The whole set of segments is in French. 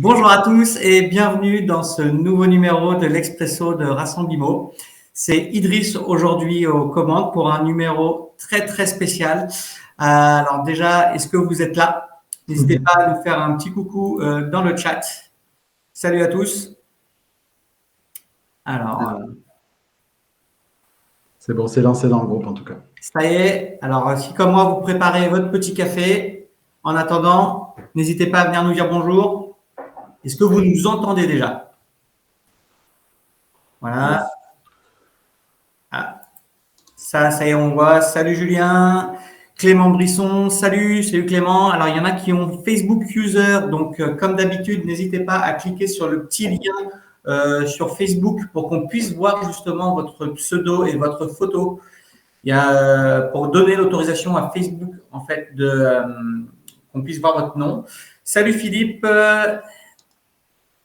Bonjour à tous et bienvenue dans ce nouveau numéro de l'Expresso de Rassembimo. C'est Idriss aujourd'hui aux commandes pour un numéro très spécial. Alors déjà, est-ce que vous êtes là? N'hésitez pas à nous faire un petit coucou dans le chat. Salut à tous. Alors, c'est bon, c'est lancé dans le groupe en tout cas. ça y est. Alors, si comme moi, vous préparez votre petit café, en attendant, n'hésitez pas à venir nous dire bonjour. Est-ce que vous nous entendez déjà? Voilà. Yes. Ah, ça y est, on voit. Salut Julien, Clément Brisson, salut Clément. Alors, il y en a qui ont Facebook User, donc comme d'habitude, n'hésitez pas à cliquer sur le petit lien sur Facebook pour qu'on puisse voir justement votre pseudo et votre photo. Il y a pour donner l'autorisation à Facebook en fait de qu'on puisse voir votre nom. Salut Philippe,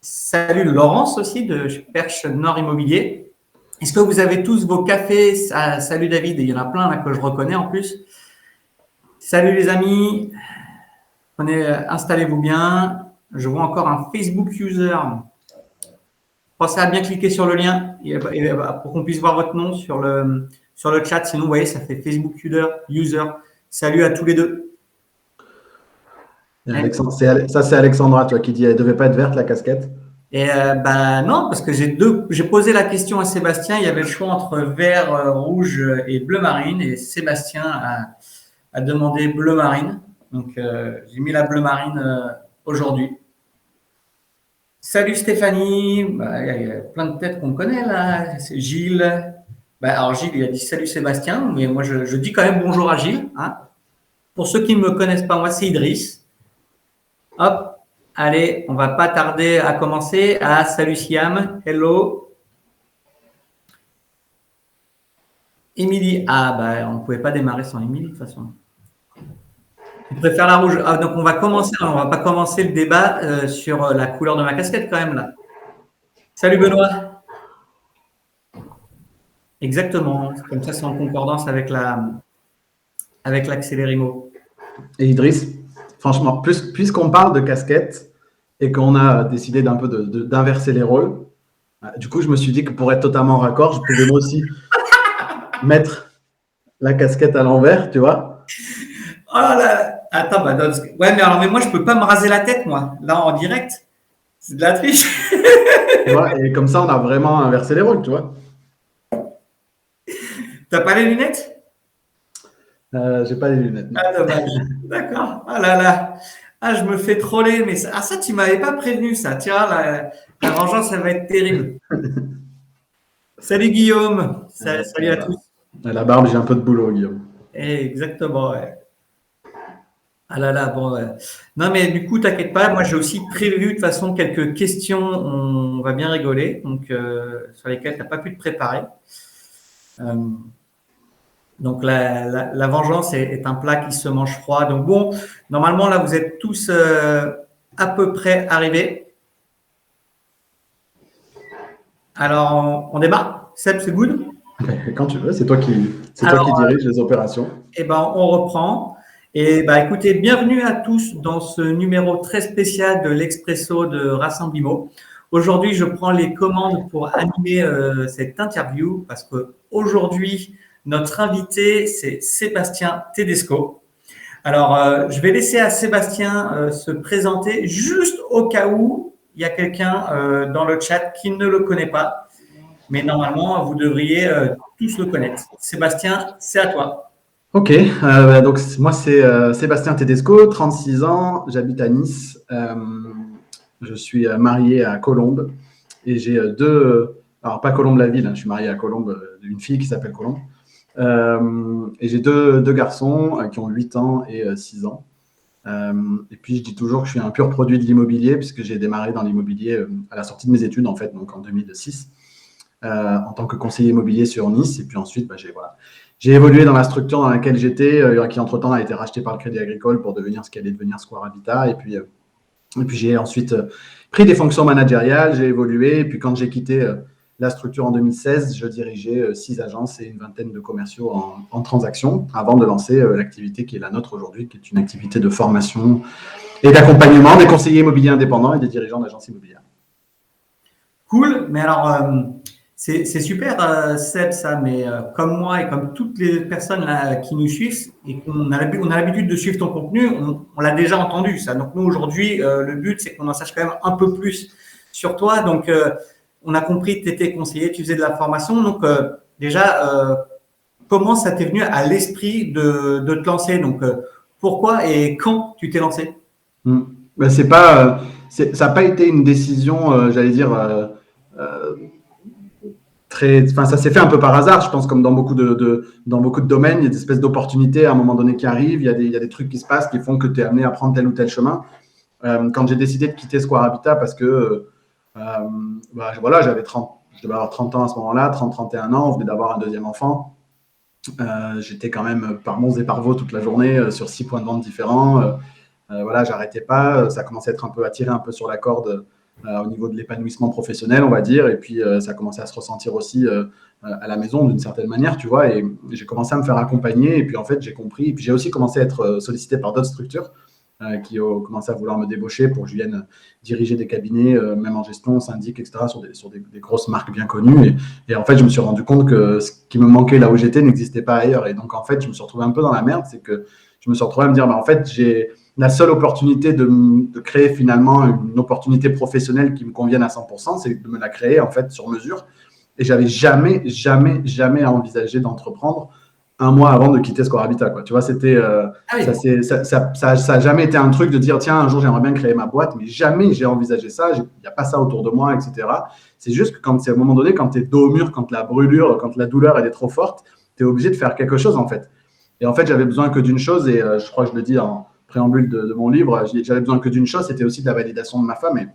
salut Laurence aussi de Perche Nord Immobilier. Est-ce que vous avez tous vos cafés? Salut David, il y en a plein là que je reconnais en plus. Salut les amis, installez-vous bien. Je vois encore un Facebook User. Pensez à bien cliquer sur le lien pour qu'on puisse voir votre nom sur le chat. Sinon, vous voyez, ça fait Facebook User. Salut à tous les deux. Alexandre, c'est Alexandra, toi, qui dit elle ne devait pas être verte la casquette. Et non, parce que j'ai posé la question à Sébastien. Il y avait le choix entre vert, rouge et bleu marine. Et Sébastien a demandé bleu marine. Donc, j'ai mis la bleu marine aujourd'hui. Salut Stéphanie. Bah, il y a plein de têtes qu'on connaît là. C'est Gilles. Bah, alors Gilles, il a dit salut Sébastien. Mais moi, je dis quand même bonjour à Gilles. Hein. Pour ceux qui ne me connaissent pas, moi, c'est Idriss. Hop. Allez, on va pas tarder à commencer. Ah, salut Siam, hello. Émilie, ah bah on ne pouvait pas démarrer sans Émilie de toute façon. Tu préfères la rouge. Ah, donc on va commencer, on va pas commencer le débat sur la couleur de ma casquette quand même là. Salut Benoît. Exactement, comme ça c'est en concordance avec l'accélérimo. Et Idriss, franchement, puisqu'on parle de casquette et qu'on a décidé d'un peu d'inverser les rôles, du coup, je me suis dit que pour être totalement raccord, je pouvais moi aussi mettre la casquette à l'envers, tu vois. Oh là, attends, bah, ouais, mais moi je peux pas me raser la tête, moi, là en direct. C'est de la triche. Tu vois, et comme ça, on a vraiment inversé les rôles, tu vois. T'as pas les lunettes? J'ai pas les lunettes. Non. Ah, dommage. D'accord. Ah là là. Ah, je me fais troller, mais ça, tu m'avais pas prévenu, ça. Tiens, la vengeance, ça va être terrible. Salut Guillaume. Salut à tous. À la barbe, j'ai un peu de boulot, Guillaume. Exactement, ouais. Ah là là, bon. Ouais. Non, mais du coup, t'inquiète pas. Moi, j'ai aussi prévu de toute façon quelques questions. On va bien rigoler, donc sur lesquelles t'as pas pu te préparer. Donc la vengeance est un plat qui se mange froid. Donc bon, normalement là vous êtes tous à peu près arrivés. Alors on démarre. Seb, c'est good? Quand tu veux, c'est toi qui dirige les opérations. Eh ben on reprend. Et bah écoutez, bienvenue à tous dans ce numéro très spécial de l'Expresso de Rassembimo. Aujourd'hui, je prends les commandes pour animer cette interview parce que aujourd'hui notre invité c'est Sébastien Tedesco. Alors, je vais laisser à Sébastien se présenter juste au cas où il y a quelqu'un dans le chat qui ne le connaît pas. Mais normalement, vous devriez tous le connaître. Sébastien, c'est à toi. Ok, donc moi c'est Sébastien Tedesco, 36 ans, j'habite à Nice, je suis marié à Colombes et j'ai alors pas Colombes la ville, hein, je suis marié à Colombes, une fille qui s'appelle Colombe. Et j'ai deux garçons qui ont 8 ans et 6 ans. Et puis je dis toujours que je suis un pur produit de l'immobilier puisque j'ai démarré dans l'immobilier à la sortie de mes études en fait, donc en 2006, en tant que conseiller immobilier sur Nice. Et puis ensuite, j'ai évolué dans la structure dans laquelle j'étais, qui entre-temps a été rachetée par le Crédit Agricole pour devenir ce qui allait devenir Square Habitat. Et puis j'ai ensuite pris des fonctions managériales, j'ai évolué. Et puis quand j'ai quitté la structure en 2016, je dirigeais 6 agences et une vingtaine de commerciaux en transaction avant de lancer l'activité qui est la nôtre aujourd'hui, qui est une activité de formation Et d'accompagnement des conseillers immobiliers indépendants et des dirigeants d'agences immobilières. Cool, mais alors c'est super Seb ça, mais comme moi et comme toutes les personnes là, qui nous suivent et qu'on a l'habitude de suivre ton contenu, on l'a déjà entendu ça. Donc nous aujourd'hui, le but c'est qu'on en sache quand même un peu plus sur toi. Donc on a compris que tu étais conseiller, tu faisais de la formation. Donc déjà, comment ça t'est venu à l'esprit de te lancer? Donc pourquoi et quand tu t'es lancé? Ben, c'est pas, ça n'a pas été une décision, j'allais dire, euh, enfin, ça s'est fait un peu par hasard, je pense, comme dans beaucoup dans beaucoup de domaines, il y a des espèces d'opportunités à un moment donné qui arrivent, il y a des trucs qui se passent qui font que tu es amené à prendre tel ou tel chemin. Quand j'ai décidé de quitter Square Habitat parce que voilà, je devais avoir 30 ans à ce moment-là, 30-31 ans, on venait d'avoir un deuxième enfant. J'étais quand même par Mons et par Vaux toute la journée sur 6 points de vente différents. Voilà, j'arrêtais pas. Ça commençait à être un peu attiré un peu sur la corde au niveau de l'épanouissement professionnel, on va dire. Et puis, ça commençait à se ressentir aussi à la maison d'une certaine manière, tu vois. Et j'ai commencé à me faire accompagner. Et puis, en fait, j'ai compris. Et puis, j'ai aussi commencé à être sollicité par d'autres structures qui ont commencé à vouloir me débaucher pour que je vienne diriger des cabinets, même en gestion, syndic, etc., sur des grosses marques bien connues. Et en fait, je me suis rendu compte que ce qui me manquait là où j'étais n'existait pas ailleurs. Et donc, en fait, je me suis retrouvé un peu dans la merde. C'est que je me suis retrouvé à me dire, en fait, j'ai la seule opportunité de créer finalement une opportunité professionnelle qui me convienne à 100%, c'est de me la créer en fait sur mesure. Et j'avais jamais envisagé d'entreprendre un mois avant de quitter Square Habitat, quoi. Tu vois, c'était ça a jamais été un truc de dire tiens, un jour j'aimerais bien créer ma boîte, mais jamais j'ai envisagé ça. Il n'y a pas ça autour de moi, etc. C'est juste que quand c'est à un moment donné, quand tu es dos au mur, quand la brûlure, quand la douleur elle est trop forte, tu es obligé de faire quelque chose en fait. Et en fait, j'avais besoin que d'une chose, et je crois que je le dis en préambule de mon livre, j'avais besoin que d'une chose, c'était aussi de la validation de ma femme. Et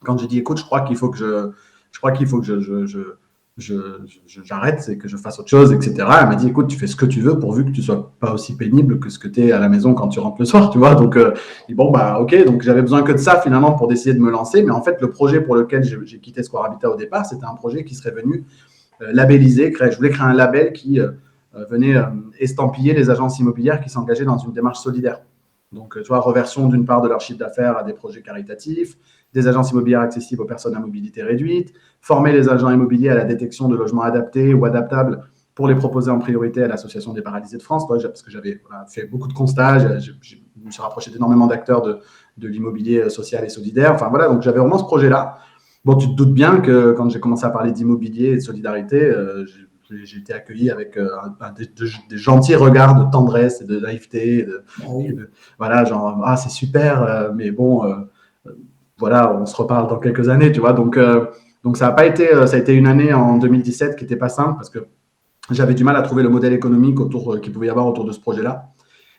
quand j'ai dit écoute, je crois qu'il faut que j'arrête, c'est que je fasse autre chose, etc. Elle m'a dit écoute, tu fais ce que tu veux pourvu que tu sois pas aussi pénible que ce que tu es à la maison quand tu rentres le soir, tu vois. Donc, bon, bah, ok, donc j'avais besoin que de ça finalement pour décider de me lancer. Mais en fait, le projet pour lequel j'ai quitté Square Habitat au départ, c'était un projet qui serait venu labelliser, je voulais créer un label qui venait estampiller les agences immobilières qui s'engageaient dans une démarche solidaire. Donc, tu vois, reversion d'une part de leur chiffre d'affaires à des projets caritatifs, des agences immobilières accessibles aux personnes à mobilité réduite, former les agents immobiliers à la détection de logements adaptés ou adaptables pour les proposer en priorité à l'Association des paralysés de France, parce que j'avais fait beaucoup de constats, je me suis rapproché d'énormément d'acteurs de l'immobilier social et solidaire. Enfin, voilà, donc j'avais vraiment ce projet-là. Bon, tu te doutes bien que quand j'ai commencé à parler d'immobilier et de solidarité, j'ai été accueilli avec des gentils regards de tendresse et de naïveté. Voilà, genre, ah, c'est super, mais bon, voilà, on se reparle dans quelques années, tu vois. Donc ça a pas été, ça a été une année en 2017 qui n'était pas simple parce que j'avais du mal à trouver le modèle économique qu'il pouvait y avoir autour de ce projet-là.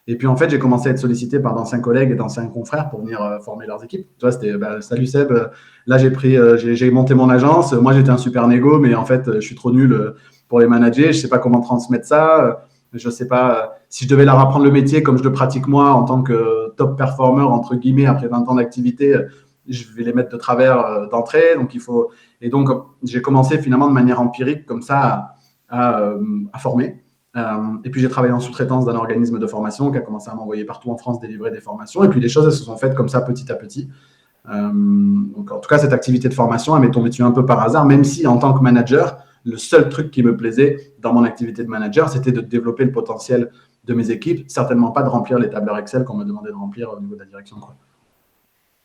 Et puis, en fait, j'ai commencé à être sollicité par d'anciens collègues et d'anciens confrères pour venir former leurs équipes. Tu vois, c'était salut Seb, là, j'ai monté mon agence. Moi, j'étais un super négo, mais en fait, je suis trop nul pour les manager. Je ne sais pas comment transmettre ça. Je ne sais pas si je devais leur apprendre le métier comme je le pratique moi en tant que top performer, entre guillemets, après 20 ans d'activité. Je vais les mettre de travers d'entrée. Donc, Et donc, j'ai commencé finalement de manière empirique, comme ça, à former. Et puis, j'ai travaillé en sous-traitance d'un organisme de formation qui a commencé à m'envoyer partout en France délivrer des formations. Et puis, les choses, elles se sont faites comme ça, petit à petit. Donc, en tout cas, cette activité de formation, elle m'est tombée dessus un peu par hasard, même si, en tant que manager, le seul truc qui me plaisait dans mon activité de manager, c'était de développer le potentiel de mes équipes, certainement pas de remplir les tableurs Excel qu'on me demandait de remplir au niveau de la direction, quoi.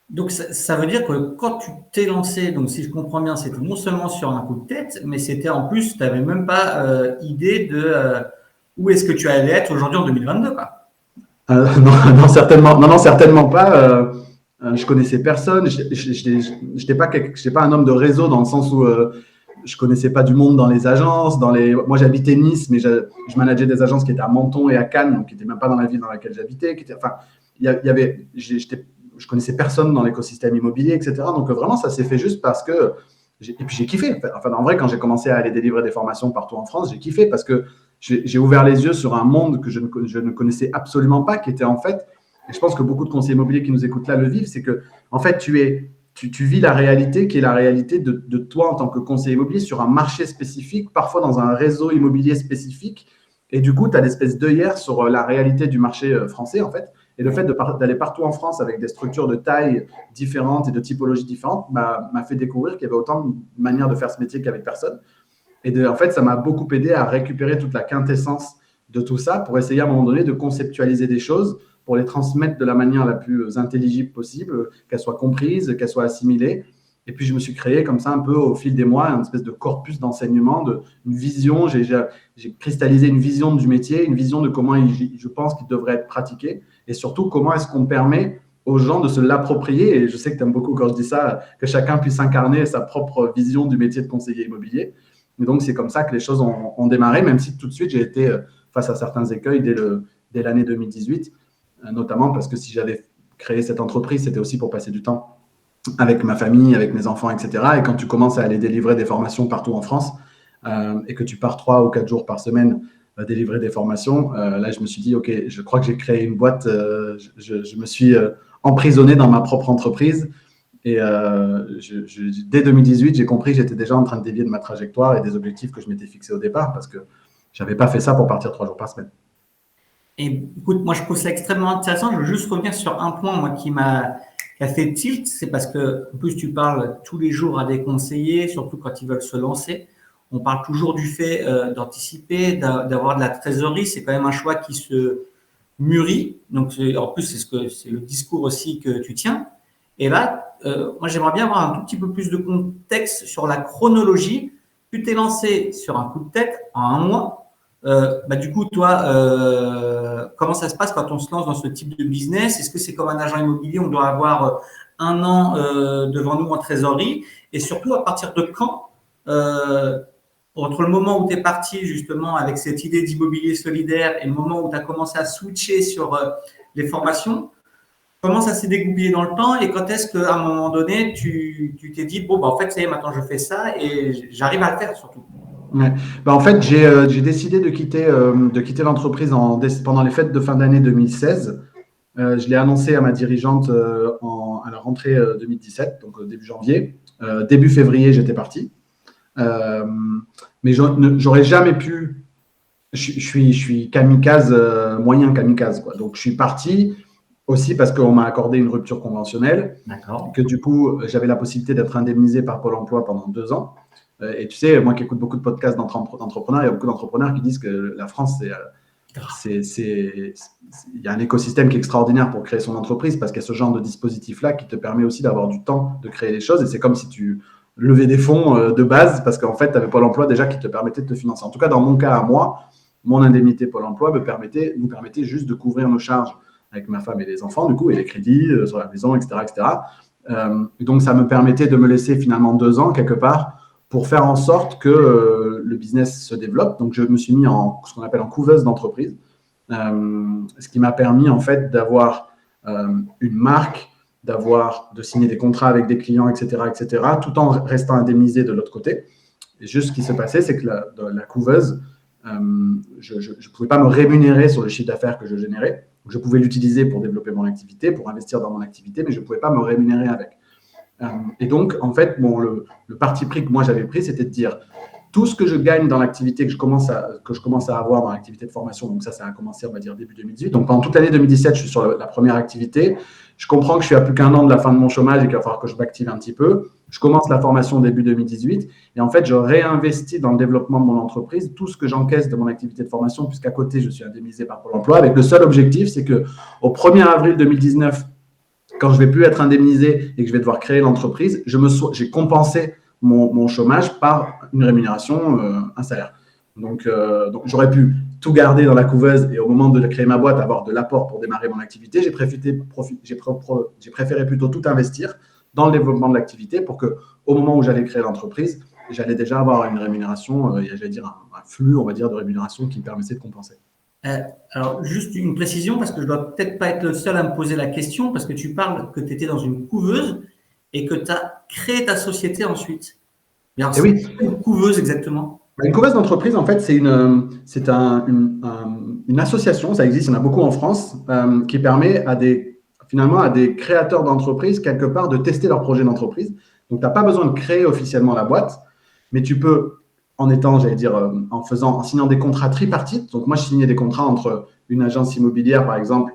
Donc, ça veut dire que quand tu t'es lancé, donc si je comprends bien, c'était non seulement sur un coup de tête, mais c'était en plus, tu n'avais même pas idée de où est-ce que tu allais être aujourd'hui en 2022, quoi. Non, certainement pas. Je connaissais personne. Je n'étais pas un homme de réseau dans le sens où je connaissais pas du monde dans les agences. Moi, j'habitais Nice, mais je manageais des agences qui étaient à Menton et à Cannes, donc qui n'étaient même pas dans la ville dans laquelle j'habitais. Je connaissais personne dans l'écosystème immobilier, etc. Donc vraiment, ça s'est fait juste parce que et puis j'ai kiffé. Enfin, en vrai, quand j'ai commencé à aller délivrer des formations partout en France, j'ai kiffé parce que j'ai ouvert les yeux sur un monde que je ne connaissais absolument pas, qui était en fait, et je pense que beaucoup de conseillers immobiliers qui nous écoutent là le vivent, c'est que en fait, tu vis la réalité qui est la réalité de toi en tant que conseiller immobilier sur un marché spécifique, parfois dans un réseau immobilier spécifique. Et du coup, tu as l'espèce d'œillère sur la réalité du marché français, en fait. Et le fait d'aller partout en France avec des structures de taille différentes et de typologies différentes m'a fait découvrir qu'il y avait autant de manières de faire ce métier qu'il y avait de personnes. Et en fait, ça m'a beaucoup aidé à récupérer toute la quintessence de tout ça pour essayer à un moment donné de conceptualiser des choses, pour les transmettre de la manière la plus intelligible possible, qu'elles soient comprises, qu'elles soient assimilées. Et puis, je me suis créé comme ça un peu au fil des mois une espèce de corpus d'enseignement, une vision. J'ai cristallisé une vision du métier, une vision de comment je pense qu'il devrait être pratiqué et surtout comment est-ce qu'on permet aux gens de se l'approprier. Et je sais que tu aimes beaucoup quand je dis ça, que chacun puisse incarner sa propre vision du métier de conseiller immobilier. Et donc, c'est comme ça que les choses ont démarré, même si tout de suite, j'ai été face à certains écueils dès l'année 2018, notamment parce que si j'avais créé cette entreprise, c'était aussi pour passer du temps avec ma famille, avec mes enfants, etc. Et quand tu commences à aller délivrer des formations partout en France et que tu pars 3 ou 4 jours par semaine délivrer des formations, là, je me suis dit, OK, je crois que j'ai créé une boîte, je me suis emprisonné dans ma propre entreprise. Et dès 2018, j'ai compris que j'étais déjà en train de dévier de ma trajectoire et des objectifs que je m'étais fixés au départ parce que je n'avais pas fait ça pour partir 3 jours par semaine. Et écoute, moi, je trouve ça extrêmement intéressant. Je veux juste revenir sur un point, moi, qui a fait tilt. C'est parce que, en plus, tu parles tous les jours à des conseillers, surtout quand ils veulent se lancer. On parle toujours du fait d'anticiper, d'avoir de la trésorerie. C'est quand même un choix qui se mûrit. Donc, en plus, c'est le discours aussi que tu tiens. Et là, moi, j'aimerais bien avoir un tout petit peu plus de contexte sur la chronologie. Tu t'es lancé sur un coup de tête en un mois. Du coup, toi, comment ça se passe quand on se lance dans ce type de business? Est-ce que c'est comme un agent immobilier, on doit avoir un an devant nous en trésorerie? Et surtout, à partir de quand, entre le moment où tu es parti justement avec cette idée d'immobilier solidaire et le moment où tu as commencé à switcher sur les formations, comment ça s'est dégoupillé dans le temps et quand est-ce qu'à un moment donné, tu t'es dit, bon, en fait, ça y est, maintenant je fais ça et j'arrive à le faire surtout? Ouais. En fait, j'ai décidé de quitter l'entreprise pendant les fêtes de fin d'année 2016. Je l'ai annoncé à ma dirigeante à la rentrée 2017, donc début janvier. Début février, j'étais parti. Mais j'aurais jamais pu. Je suis kamikaze, moyen kamikaze, quoi. Donc, je suis parti aussi parce qu'on m'a accordé une rupture conventionnelle. D'accord. Que du coup, j'avais la possibilité d'être indemnisé par Pôle emploi pendant 2 ans. Et tu sais, moi qui écoute beaucoup de podcasts d'entrepreneurs, il y a beaucoup d'entrepreneurs qui disent que la France, il y a un écosystème qui est extraordinaire pour créer son entreprise parce qu'il y a ce genre de dispositif-là qui te permet aussi d'avoir du temps de créer les choses. Et c'est comme si tu levais des fonds de base parce qu'en fait, tu avais Pôle emploi déjà qui te permettait de te financer. En tout cas, dans mon cas à moi, mon indemnité Pôle emploi nous permettait juste de couvrir nos charges avec ma femme et les enfants, du coup, et les crédits sur la maison, etc. etc. Donc, ça me permettait de me laisser finalement 2 ans quelque part pour faire en sorte que le business se développe. Donc, je me suis mis en ce qu'on appelle en couveuse d'entreprise, ce qui m'a permis en fait d'avoir une marque, de signer des contrats avec des clients, etc., tout en restant indemnisé de l'autre côté. Et juste ce qui se passait, c'est que la couveuse, je ne pouvais pas me rémunérer sur le chiffre d'affaires que je générais. Je pouvais l'utiliser pour développer mon activité, pour investir dans mon activité, mais je ne pouvais pas me rémunérer avec. Et donc, en fait, le parti pris que moi j'avais pris, c'était de dire tout ce que je gagne dans l'activité que je commence à avoir dans l'activité de formation. Donc ça a commencé, on va dire, début 2018. Donc pendant toute l'année 2017, je suis sur la première activité. Je comprends que je suis à plus qu'un an de la fin de mon chômage et qu'il va falloir que je m'active un petit peu. Je commence la formation début 2018 et en fait, je réinvestis dans le développement de mon entreprise tout ce que j'encaisse de mon activité de formation puisqu'à côté, je suis indemnisé par Pôle emploi avec le seul objectif, c'est qu'au 1er avril 2019, quand je ne vais plus être indemnisé et que je vais devoir créer l'entreprise, j'ai compensé mon chômage par une rémunération, un salaire. Donc j'aurais pu tout garder dans la couveuse et au moment de créer ma boîte, avoir de l'apport pour démarrer mon activité. J'ai préféré plutôt tout investir dans le développement de l'activité pour qu'au moment où j'allais créer l'entreprise, j'allais déjà avoir une rémunération, j'allais dire un flux, on va dire, de rémunération qui me permettait de compenser. Alors, juste une précision, parce que je ne dois peut-être pas être le seul à me poser la question, parce que tu parles que tu étais dans une couveuse et que tu as créé ta société ensuite. Mais alors, c'est une couveuse exactement? Une couveuse d'entreprise, en fait, c'est une association, ça existe, il y en a beaucoup en France, qui permet finalement à des créateurs d'entreprises, quelque part, de tester leur projet d'entreprise. Donc, tu n'as pas besoin de créer officiellement la boîte, mais tu peux, en signant des contrats tripartites. Donc, moi, je signais des contrats entre une agence immobilière, par exemple,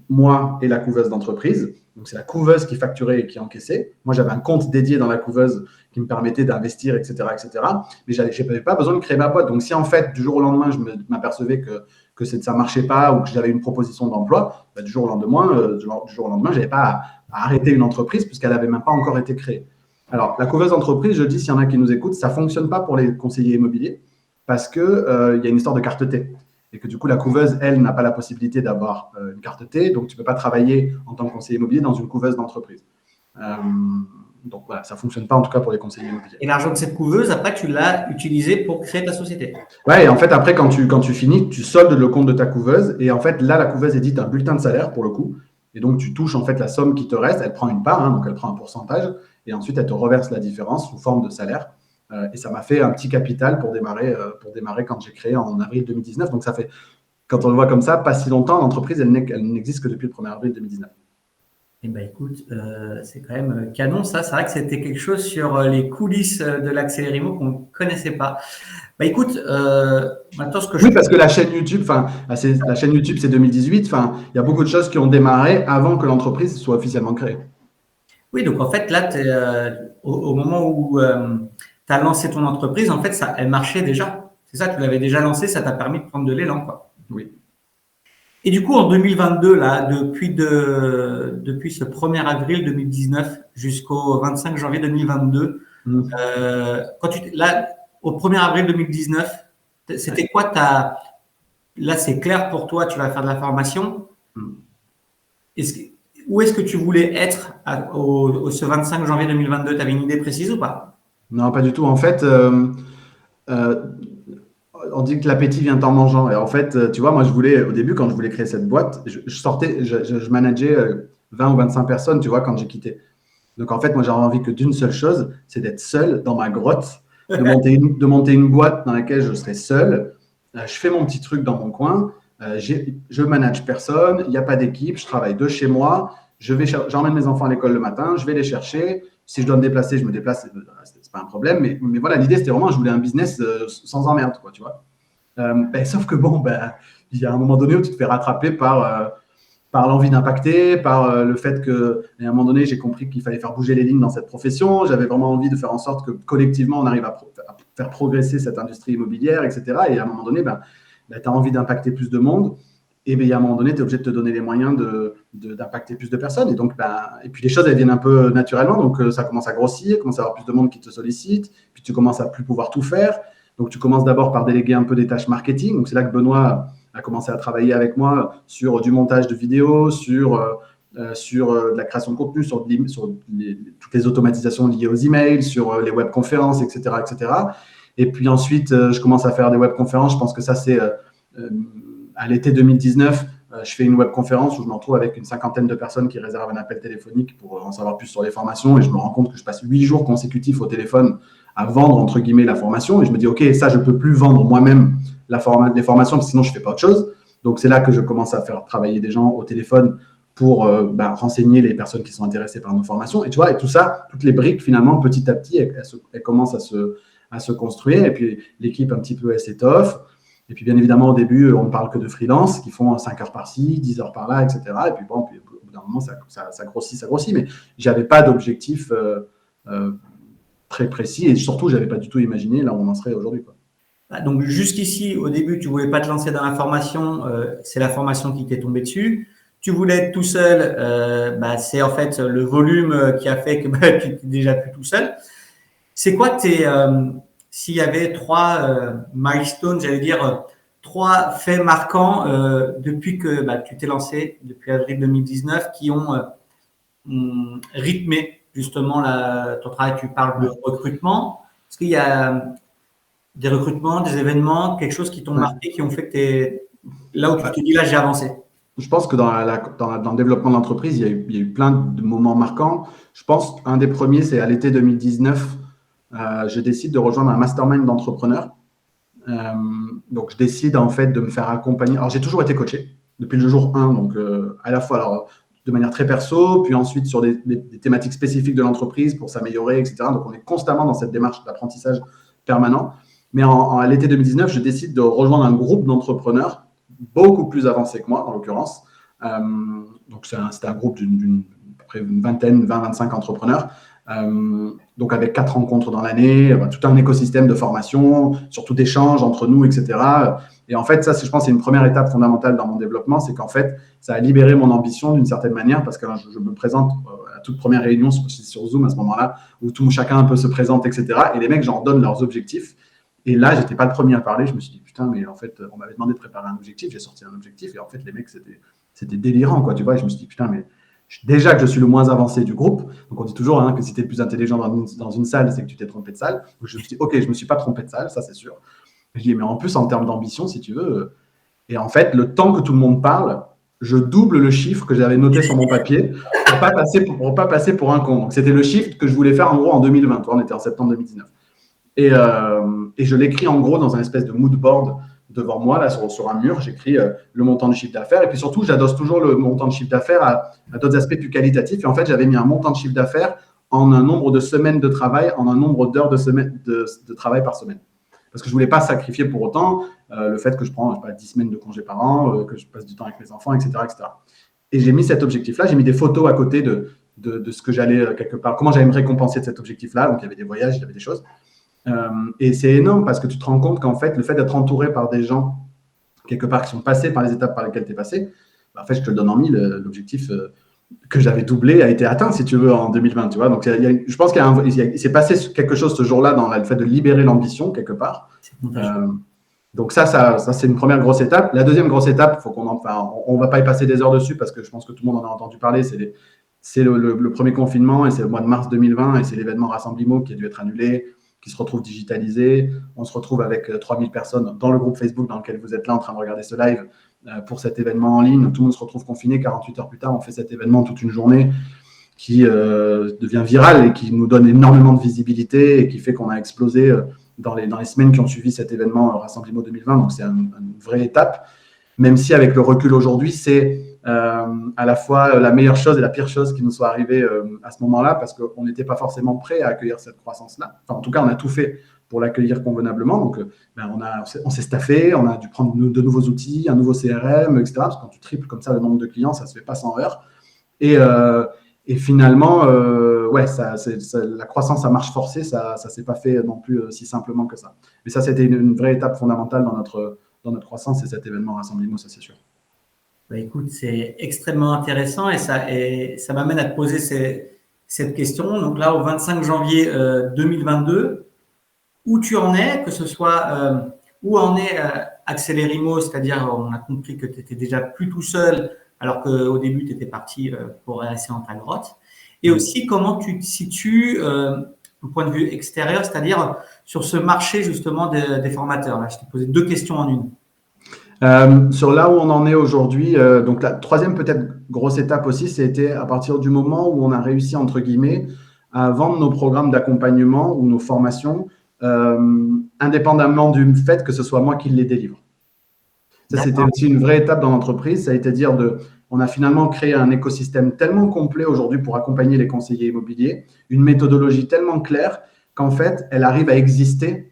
moi et la couveuse d'entreprise. Donc, c'est la couveuse qui facturait et qui encaissait. Moi, j'avais un compte dédié dans la couveuse qui me permettait d'investir, etc., etc. Mais je n'avais pas besoin de créer ma boîte. Donc, si en fait, du jour au lendemain, je m'apercevais que ça ne marchait pas ou que j'avais une proposition d'emploi, du jour au lendemain, je n'avais pas à arrêter une entreprise puisqu'elle n'avait même pas encore été créée. Alors, la couveuse d'entreprise, je dis, s'il y en a qui nous écoutent, ça ne fonctionne pas pour les conseillers immobiliers parce qu'il y a une histoire de carte T. Et que du coup, la couveuse, elle, n'a pas la possibilité d'avoir une carte T, donc tu ne peux pas travailler en tant que conseiller immobilier dans une couveuse d'entreprise. Donc voilà, ça ne fonctionne pas en tout cas pour les conseillers immobiliers. Et l'argent de cette couveuse, après, tu l'as utilisé pour créer ta société. Ouais, et en fait, après, quand tu finis, tu soldes le compte de ta couveuse, et en fait, là, la couveuse édite un bulletin de salaire pour le coup, et donc tu touches en fait la somme qui te reste, elle prend une part, hein, donc elle prend un pourcentage, et ensuite elle te reverse la différence sous forme de salaire. Et ça m'a fait un petit capital pour démarrer quand j'ai créé en avril 2019. Donc ça fait, quand on le voit comme ça, pas si longtemps, l'entreprise, elle n'existe que depuis le 1er avril 2019. Eh ben écoute, c'est quand même canon ça. C'est vrai que c'était quelque chose sur les coulisses de l'Accélérimo qu'on ne connaissait pas. Bah écoute, maintenant ce que Oui, parce que la chaîne YouTube, c'est 2018. Il y a beaucoup de choses qui ont démarré avant que l'entreprise soit officiellement créée. Oui, donc en fait là, au moment où tu as lancé ton entreprise, en fait, elle marchait déjà. C'est ça, tu l'avais déjà lancé, ça t'a permis de prendre de l'élan, quoi. Oui. Et du coup, en 2022, là, depuis ce 1er avril 2019 jusqu'au 25 janvier 2022, là, au 1er avril 2019, c'était quoi là, c'est clair pour toi, tu vas faire de la formation. Où est-ce que tu voulais être ce 25 janvier 2022? Tu avais une idée précise ou pas? Non, pas du tout. En fait, on dit que l'appétit vient en mangeant. Et en fait, tu vois, moi, au début, quand je voulais créer cette boîte, je manageais 20 ou 25 personnes, tu vois, quand j'ai quitté. Donc, en fait, moi, j'avais envie que d'une seule chose, c'est d'être seul dans ma grotte, de monter une boîte dans laquelle je serais seul. Je fais mon petit truc dans mon coin. Je manage personne. Il n'y a pas d'équipe. Je travaille de chez moi. J'emmène mes enfants à l'école le matin. Je vais les chercher. Si je dois me déplacer, je me déplace. C'est pas un problème. Mais voilà, l'idée, c'était vraiment, je voulais un business sans emmerde, quoi, tu vois. Sauf que bon, il y a un moment donné où tu te fais rattraper par l'envie d'impacter, par le fait qu'à un moment donné, j'ai compris qu'il fallait faire bouger les lignes dans cette profession. J'avais vraiment envie de faire en sorte que collectivement, on arrive à faire progresser cette industrie immobilière, etc. Et à un moment donné, tu as envie d'impacter plus de monde. Et à un moment donné, tu es obligé de te donner les moyens d'impacter plus de personnes. Et donc, et puis les choses, elles viennent un peu naturellement. Donc, ça commence à grossir, commence à avoir plus de monde qui te sollicite. Puis tu commences à plus pouvoir tout faire. Donc, tu commences d'abord par déléguer un peu des tâches marketing. Donc, c'est là que Benoît a commencé à travailler avec moi sur du montage de vidéos, sur de la création de contenu, sur toutes les automatisations liées aux emails, sur les webconférences, etc., etc. Et puis ensuite, je commence à faire des webconférences. Je pense que ça, c'est à l'été 2019. Je fais une webconférence où je me retrouve avec une 50aine de personnes qui réservent un appel téléphonique pour en savoir plus sur les formations. Et je me rends compte que je passe 8 jours consécutifs au téléphone à vendre, entre guillemets, la formation. Et je me dis, OK, ça, je ne peux plus vendre moi-même les formations, parce que sinon, je ne fais pas autre chose. Donc, c'est là que je commence à faire travailler des gens au téléphone pour renseigner les personnes qui sont intéressées par nos formations. Et tu vois, et tout ça, toutes les briques, finalement, petit à petit, elles commencent à se construire. Et puis, l'équipe, un petit peu, elle s'étoffe. Et puis, bien évidemment, au début, on ne parle que de freelance qui font 5 heures par-ci, 10 heures par-là, etc. Et puis, bon, au bout d'un moment, ça grossit. Mais je n'avais pas d'objectif très précis. Et surtout, je n'avais pas du tout imaginé là où on en serait aujourd'hui, quoi. Donc, jusqu'ici, au début, tu ne voulais pas te lancer dans la formation. C'est la formation qui t'est tombée dessus. Tu voulais être tout seul. C'est en fait le volume qui a fait que tu n'étais déjà plus tout seul. C'est quoi s'il y avait 3 milestones, j'allais dire 3 faits marquants depuis que tu t'es lancé, depuis avril 2019, qui ont rythmé justement ton travail? Tu parles de recrutement. Est-ce qu'il y a des recrutements, des événements, quelque chose qui t'ont marqué, qui ont fait que tu es là où tu te dis là, j'ai avancé? Je pense que dans le développement de l'entreprise, il y a eu plein de moments marquants. Je pense qu'un des premiers, c'est à l'été 2019. Je décide de rejoindre un mastermind d'entrepreneurs. Donc, je décide en fait de me faire accompagner. Alors, j'ai toujours été coaché depuis le jour 1, donc à la fois de manière très perso, puis ensuite sur des thématiques spécifiques de l'entreprise pour s'améliorer, etc. Donc, on est constamment dans cette démarche d'apprentissage permanent. Mais à l'été 2019, je décide de rejoindre un groupe d'entrepreneurs beaucoup plus avancés que moi, en l'occurrence, Donc, c'était un groupe d'une à peu près une vingtaine, 20-25 entrepreneurs. Donc, avec 4 rencontres dans l'année, tout un écosystème de formation, surtout d'échanges entre nous, etc. Et en fait, ça, je pense, c'est une première étape fondamentale dans mon développement, c'est qu'en fait, ça a libéré mon ambition d'une certaine manière, parce que je me présente à toute première réunion sur Zoom à ce moment-là, où chacun un peu se présente, etc. Et les mecs, j'en donne leurs objectifs. Et là, j'étais pas le premier à parler. Je me suis dit, putain, mais en fait, on m'avait demandé de préparer un objectif. J'ai sorti un objectif. Et en fait, les mecs, c'était délirant, quoi. Tu vois, et je me suis dit, putain, mais déjà que je suis le moins avancé du groupe. Donc, on dit toujours que si tu es le plus intelligent dans une salle, c'est que tu t'es trompé de salle. Donc, je me suis dit, OK, je ne me suis pas trompé de salle, ça, c'est sûr. Je dis, mais en plus, en termes d'ambition, si tu veux. Et en fait, le temps que tout le monde parle, je double le chiffre que j'avais noté sur mon papier pour ne pas passer pour un con. Donc, c'était le chiffre que je voulais faire en gros en 2020. On était en septembre 2019. Et je l'écris en gros dans un espèce de mood board devant moi, là, sur un mur. J'écris le montant du chiffre d'affaires. Et puis surtout, j'adosse toujours le montant de chiffre d'affaires à d'autres aspects plus qualitatifs. Et en fait, j'avais mis un montant de chiffre d'affaires en un nombre de semaines de travail, en un nombre d'heures de travail par semaine. Parce que je ne voulais pas sacrifier pour autant le fait que je prends 10 semaines de congé par an, que je passe du temps avec mes enfants, etc., etc. Et j'ai mis cet objectif-là. J'ai mis des photos à côté de ce que j'allais quelque part, comment j'allais me récompenser de cet objectif-là. Donc, il y avait des voyages, il y avait des choses. Et c'est énorme parce que tu te rends compte qu'en fait, le fait d'être entouré par des gens, quelque part, qui sont passés par les étapes par lesquelles tu es passé, en fait, je te le donne en mille, l'objectif que j'avais doublé a été atteint, si tu veux, en 2020. Tu vois. Donc, je pense qu'il s'est passé quelque chose ce jour-là dans le fait de libérer l'ambition, quelque part. Donc, ça c'est une première grosse étape. La deuxième grosse étape, on ne va pas y passer des heures dessus parce que je pense que tout le monde en a entendu parler, c'est le premier confinement et c'est le mois de mars 2020 et c'est l'événement Rassemblimo qui a dû être annulé, qui se retrouve digitalisé. On se retrouve avec 3000 personnes dans le groupe Facebook dans lequel vous êtes là en train de regarder ce live pour cet événement en ligne. Tout le monde se retrouve confiné. 48 heures plus tard, on fait cet événement toute une journée qui devient viral et qui nous donne énormément de visibilité et qui fait qu'on a explosé dans les semaines qui ont suivi cet événement Rassemblimo 2020. Donc, c'est une vraie étape, même si avec le recul aujourd'hui, c'est à la fois la meilleure chose et la pire chose qui nous soit arrivée à ce moment-là, parce qu'on n'était pas forcément prêt à accueillir cette croissance-là. Enfin, en tout cas, on a tout fait pour l'accueillir convenablement. Donc, on s'est staffé, on a dû prendre de nouveaux outils, un nouveau CRM, etc. Parce que quand tu triples comme ça le nombre de clients, ça ne se fait pas sans heures. Et finalement, la croissance à marche forcée, ça ne s'est pas fait non plus si simplement que ça. Mais ça, c'était une vraie étape fondamentale dans notre croissance, et cet événement Rassemblimo, ça c'est sûr. Bah, écoute, c'est extrêmement intéressant et ça m'amène à te poser cette question. Donc là, au 25 janvier 2022, où tu en es, que ce soit où en est Accélérimo, c'est-à-dire on a compris que tu étais déjà plus tout seul, alors qu'au début, tu étais parti pour rester dans ta grotte. Et aussi, comment tu te situes du point de vue extérieur, c'est-à-dire sur ce marché justement des formateurs. Là, je t'ai posé 2 questions en une. Sur là où on en est aujourd'hui, donc la troisième peut-être grosse étape aussi, c'était à partir du moment où on a réussi, entre guillemets, à vendre nos programmes d'accompagnement ou nos formations, indépendamment du fait que ce soit moi qui les délivre. Ça, c'était aussi une vraie étape dans l'entreprise. Ça a été dire on a finalement créé un écosystème tellement complet aujourd'hui pour accompagner les conseillers immobiliers, une méthodologie tellement claire qu'en fait, elle arrive à exister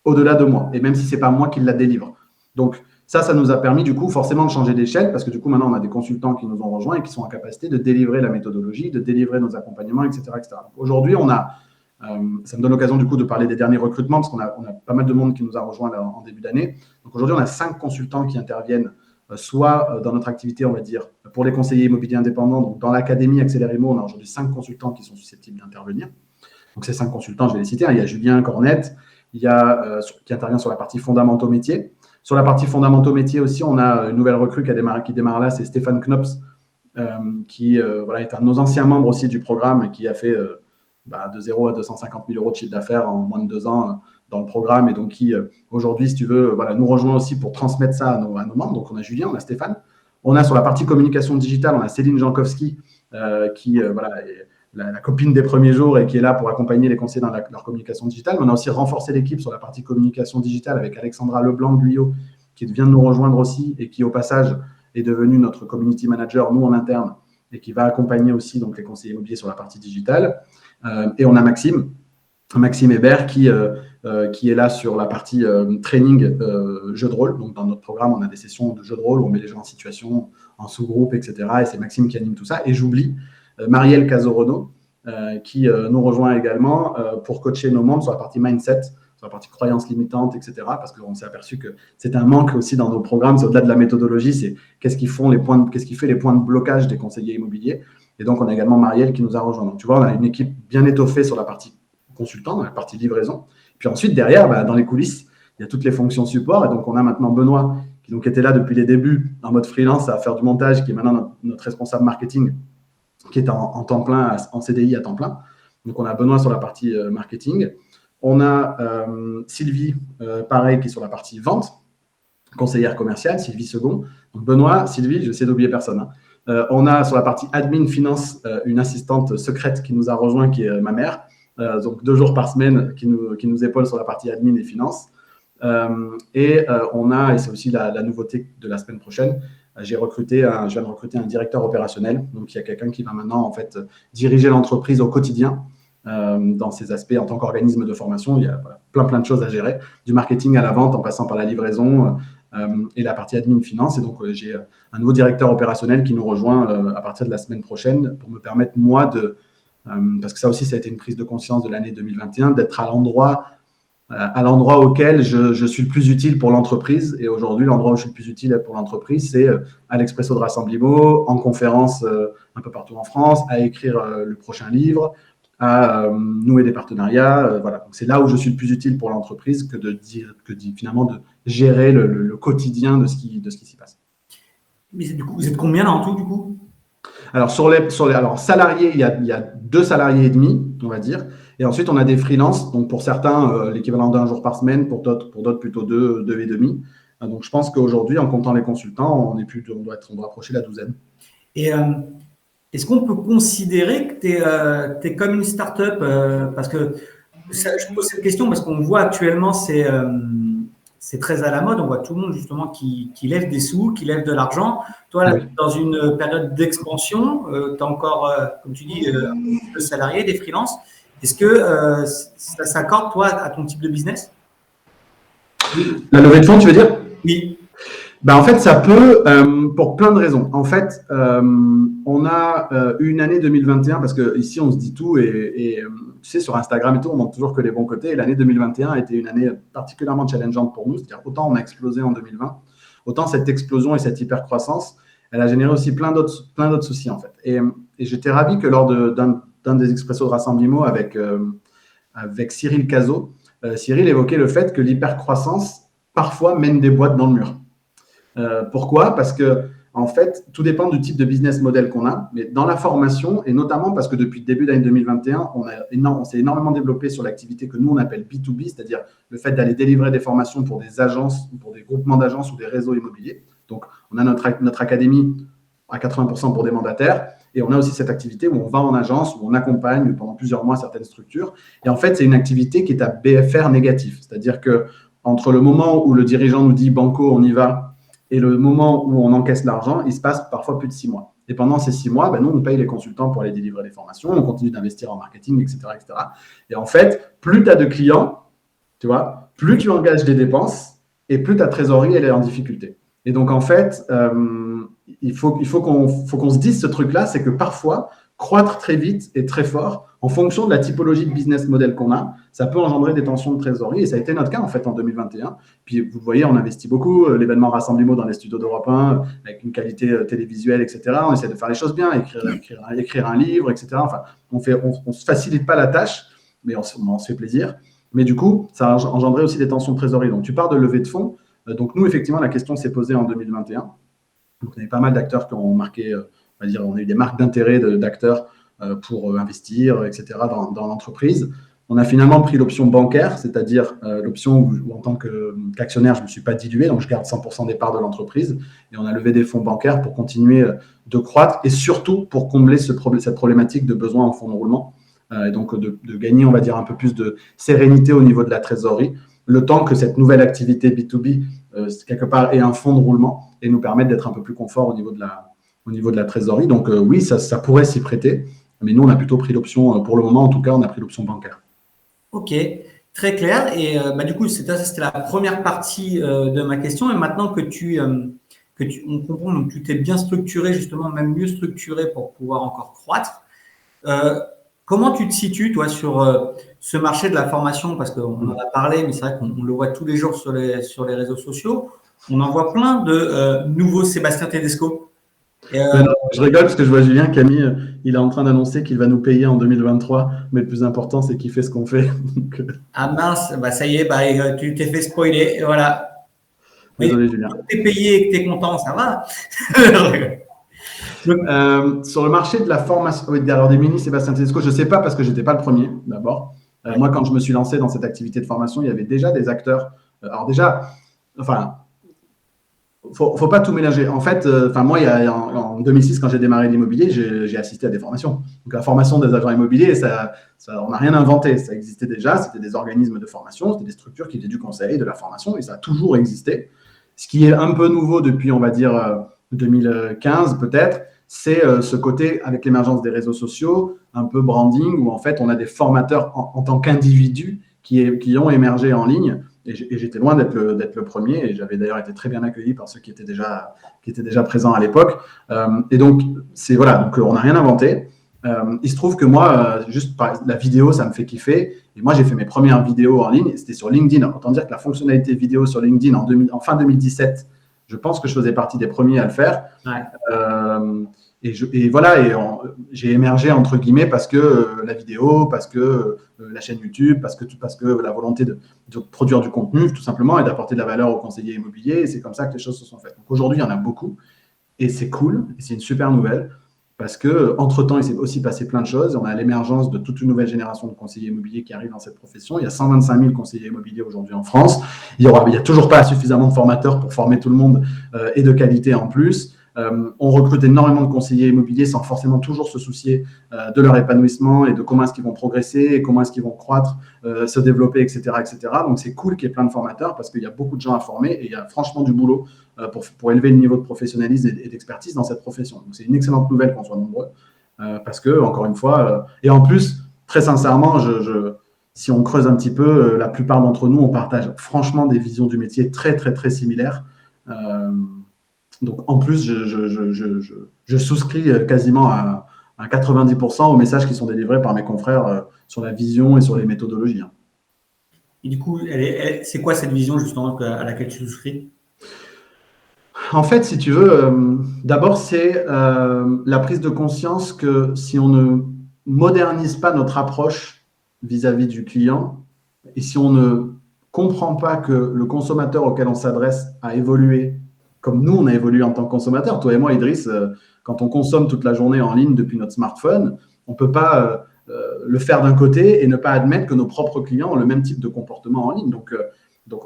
au-delà de moi, et même si ce n'est pas moi qui la délivre. Donc, ça nous a permis du coup forcément de changer d'échelle parce que du coup maintenant on a des consultants qui nous ont rejoints et qui sont en capacité de délivrer la méthodologie, de délivrer nos accompagnements, etc. etc. Aujourd'hui, ça me donne l'occasion du coup de parler des derniers recrutements parce qu'on a pas mal de monde qui nous a rejoints là, en début d'année. Donc aujourd'hui, on a 5 consultants qui interviennent soit dans notre activité, on va dire, pour les conseillers immobiliers indépendants. Donc dans l'académie Accélérimo, on a aujourd'hui 5 consultants qui sont susceptibles d'intervenir. Donc ces 5 consultants, je vais les citer. Il y a Julien Cornette, qui intervient sur la partie fondamentaux métiers. Sur la partie fondamentaux métiers aussi, on a une nouvelle recrue qui démarre là, c'est Stéphane Knops, qui est un de nos anciens membres aussi du programme et qui a fait de 0 à 250 000 euros de chiffre d'affaires en moins de 2 ans dans le programme et donc qui, aujourd'hui, si tu veux, nous rejoint aussi pour transmettre ça à nos membres. Donc, on a Julien, on a Stéphane. On a sur la partie communication digitale, on a Céline Jankowski qui est la copine des premiers jours et qui est là pour accompagner les conseillers dans leur communication digitale. Mais on a aussi renforcé l'équipe sur la partie communication digitale avec Alexandra Leblanc-Guyot qui vient de nous rejoindre aussi et qui, au passage, est devenue notre community manager, nous, en interne, et qui va accompagner aussi donc, les conseillers immobiliers sur la partie digitale. Et on a Maxime Hébert qui est là sur la partie training jeu de rôle. Donc, dans notre programme, on a des sessions de jeu de rôle où on met les gens en situation, en sous-groupe, etc. Et c'est Maxime qui anime tout ça. Et j'oublie Marielle Casorono, qui nous rejoint également pour coacher nos membres sur la partie mindset, sur la partie croyances limitantes, etc. Parce qu'on s'est aperçu que c'est un manque aussi dans nos programmes. C'est au-delà de la méthodologie, c'est qu'est-ce qui fait les points de blocage des conseillers immobiliers. Et donc, on a également Marielle qui nous a rejoint. Donc, tu vois, on a une équipe bien étoffée sur la partie consultant, dans la partie livraison. Puis ensuite, derrière, dans les coulisses, il y a toutes les fonctions support. Et donc, on a maintenant Benoît, qui donc était là depuis les débuts en mode freelance à faire du montage, qui est maintenant notre responsable marketing, qui est en temps plein, en CDI à temps plein. Donc, on a Benoît sur la partie marketing. On a Sylvie, pareil, qui est sur la partie vente, conseillère commerciale, Sylvie Second. Donc, Benoît, Sylvie, j'essaie d'oublier personne. On a sur la partie admin finance une assistante secrète qui nous a rejoint, qui est ma mère. Donc 2 jours par semaine qui nous épaule sur la partie admin et finance. On a, et c'est aussi la nouveauté de la semaine prochaine, je viens de recruter un directeur opérationnel. Donc il y a quelqu'un qui va maintenant en fait diriger l'entreprise au quotidien dans ses aspects en tant qu'organisme de formation. Il y a plein de choses à gérer, du marketing à la vente en passant par la livraison et la partie admin finance. Et donc j'ai un nouveau directeur opérationnel qui nous rejoint à partir de la semaine prochaine pour me permettre moi parce que ça aussi, ça a été une prise de conscience de l'année 2021, d'être à l'endroit auquel je suis le plus utile pour l'entreprise. Et aujourd'hui, l'endroit où je suis le plus utile pour l'entreprise, c'est à l'Expresso de Rassemblimo, en conférence un peu partout en France, à écrire le prochain livre, à nouer des partenariats. Voilà. Donc, c'est là où je suis le plus utile pour l'entreprise finalement de gérer le quotidien de ce qui s'y passe. Mais du coup, vous êtes combien là en tout, du coup? Alors, alors, salariés, il y a 2 salariés et demi, on va dire. Et ensuite, on a des freelances. Donc, pour certains, l'équivalent d'1 jour par semaine, pour d'autres plutôt 2 et demi. Donc, je pense qu'aujourd'hui, en comptant les consultants, on doit approcher la 12aine. Et est-ce qu'on peut considérer que tu es comme une start-up parce que je pose cette question parce qu'on voit actuellement, c'est très à la mode. On voit tout le monde justement qui lève des sous, qui lève de l'argent. Toi, là, dans une période d'expansion, tu as encore, comme tu dis, le salarié, des freelances. Est-ce que ça s'accorde, toi, à ton type de business? La levée de fonds, tu veux dire? Oui. En fait, ça peut, pour plein de raisons. En fait, on a une année 2021, parce qu'ici, on se dit tout, et tu sais, sur Instagram et tout, on montre toujours que les bons côtés. Et l'année 2021 a été une année particulièrement challengeante pour nous. C'est-à-dire, autant on a explosé en 2020, autant cette explosion et cette hyper-croissance, elle a généré aussi plein d'autres soucis, en fait. Et j'étais ravi que lors d'un des Expresso de Rassemblimo avec Cyril Cazot, Cyril évoquait le fait que l'hyper-croissance, parfois, mène des boîtes dans le mur. Pourquoi? Parce que, en fait, tout dépend du type de business model qu'on a. Mais dans la formation, et notamment parce que depuis le début de l'année 2021, on s'est énormément développé sur l'activité que nous, on appelle B2B, c'est-à-dire le fait d'aller délivrer des formations pour des agences, pour des groupements d'agences ou des réseaux immobiliers. Donc, on a notre académie à 80% pour des mandataires. Et on a aussi cette activité où on va en agence, où on accompagne pendant plusieurs mois certaines structures. Et en fait, c'est une activité qui est à BFR négatif. C'est-à-dire que entre le moment où le dirigeant nous dit « banco, on y va », et le moment où on encaisse l'argent, il se passe parfois plus de 6 mois. Et pendant ces 6 mois, nous, on paye les consultants pour aller délivrer des formations, on continue d'investir en marketing, etc., etc. Et en fait, plus tu as de clients, tu vois, plus tu engages des dépenses et plus ta trésorerie, elle est en difficulté. Et donc, en fait, il faut qu'on se dise ce truc-là, c'est que parfois, croître très vite et très fort, en fonction de la typologie de business model qu'on a, ça peut engendrer des tensions de trésorerie. Et ça a été notre cas, en fait, en 2021. Puis, vous voyez, on investit beaucoup. L'événement Rassemblimo dans les studios d'Europe 1, avec une qualité télévisuelle, etc. On essaie de faire les choses bien, écrire un livre, etc. Enfin, on ne se facilite pas la tâche, mais on se fait plaisir. Mais du coup, ça a engendré aussi des tensions de trésorerie. Donc, tu pars de levée de fonds. Donc, nous, effectivement, la question s'est posée en 2021. Donc, on avait pas mal d'acteurs qui ont marqué, on va dire, on a eu des marques d'intérêt d'acteurs pour investir, etc. dans l'entreprise. On a finalement pris l'option bancaire, c'est-à-dire l'option où en tant qu'actionnaire, je ne me suis pas dilué, donc je garde 100% des parts de l'entreprise. Et on a levé des fonds bancaires pour continuer de croître et surtout pour combler cette problématique de besoin en fonds de roulement. Et donc de gagner, on va dire, un peu plus de sérénité au niveau de la trésorerie, le temps que cette nouvelle activité B2B, quelque part, ait un fonds de roulement et nous permette d'être un peu plus confort au niveau de la trésorerie. Donc oui, ça pourrait s'y prêter, mais nous, on a plutôt pris l'option, pour le moment en tout cas, on a pris l'option bancaire. Ok, très clair. Et du coup, c'était la première partie de ma question. Et maintenant que tu on comprend donc tu t'es bien structuré, justement, même mieux structuré pour pouvoir encore croître. Comment tu te situes, toi, sur ce marché de la formation? Parce qu'on en a parlé, mais c'est vrai qu'on le voit tous les jours sur les réseaux sociaux. On en voit plein de nouveaux Sébastien Tedesco. Non, je rigole parce que je vois Julien, Camille, il est en train d'annoncer qu'il va nous payer en 2023, mais le plus important, c'est qu'il fait ce qu'on fait. Ah mince, bah ça y est, bah, tu t'es fait spoiler, voilà. Désolé, Mais Julien. quand tu es payé et que tu es content, ça va. Sur le marché de la formation, oui, alors des mini Sébastien Tedesco, je ne sais pas parce que je n'étais pas le premier, d'abord. Moi, quand je me suis lancé dans cette activité de formation, il y avait déjà des acteurs. Alors déjà, enfin, faut pas tout mélanger. En fait, moi, en 2006, quand j'ai démarré l'immobilier, j'ai assisté à des formations. Donc, la formation des agents immobiliers, on n'a rien inventé. Ça existait déjà. C'était des organismes de formation, c'était des structures qui faisaient du conseil, de la formation, et ça a toujours existé. Ce qui est un peu nouveau depuis, on va dire, 2015 peut-être, c'est ce côté, avec l'émergence des réseaux sociaux, un peu branding, où en fait, on a des formateurs en tant qu'individus qui ont émergé en ligne. Et j'étais loin d'être le premier, et j'avais d'ailleurs été très bien accueilli par ceux qui étaient déjà présents à l'époque. Et donc, voilà, donc on n'a rien inventé. Il se trouve que moi, juste la vidéo, ça me fait kiffer. Et moi, j'ai fait mes premières vidéos en ligne, c'était sur LinkedIn. Autant dire que la fonctionnalité vidéo sur LinkedIn en fin 2017, je pense que je faisais partie des premiers à le faire. Ouais. Et voilà, j'ai émergé entre guillemets parce que la vidéo, parce que la chaîne YouTube, parce que la volonté de produire du contenu tout simplement et d'apporter de la valeur aux conseillers immobiliers. Et c'est comme ça que les choses se sont faites. Donc aujourd'hui, il y en a beaucoup et c'est cool et c'est une super nouvelle parce que entre-temps, il s'est aussi passé plein de choses. On a l'émergence de toute une nouvelle génération de conseillers immobiliers qui arrivent dans cette profession. Il y a 125 000 conseillers immobiliers aujourd'hui en France. Il y a toujours pas suffisamment de formateurs pour former tout le monde et de qualité en plus. On recrute énormément de conseillers immobiliers sans forcément toujours se soucier de leur épanouissement et de comment est-ce qu'ils vont progresser et comment est-ce qu'ils vont croître, se développer, etc., etc. Donc, c'est cool qu'il y ait plein de formateurs parce qu'il y a beaucoup de gens à former et il y a franchement du boulot pour élever le niveau de professionnalisme et d'expertise dans cette profession. Donc, c'est une excellente nouvelle qu'on soit nombreux parce que, encore une fois, et en plus, très sincèrement, si on creuse un petit peu, la plupart d'entre nous, on partage franchement des visions du métier très, très, très similaires. Donc, en plus, je souscris quasiment à 90% aux messages qui sont délivrés par mes confrères sur la vision et sur les méthodologies. Et du coup, c'est quoi cette vision justement à laquelle tu souscris? En fait, si tu veux, d'abord, c'est la prise de conscience que si on ne modernise pas notre approche vis-à-vis du client et si on ne comprend pas que le consommateur auquel on s'adresse a évolué comme nous, on a évolué en tant que consommateur. Toi et moi, Idriss, quand on consomme toute la journée en ligne depuis notre smartphone, on ne peut pas le faire d'un côté et ne pas admettre que nos propres clients ont le même type de comportement en ligne. Donc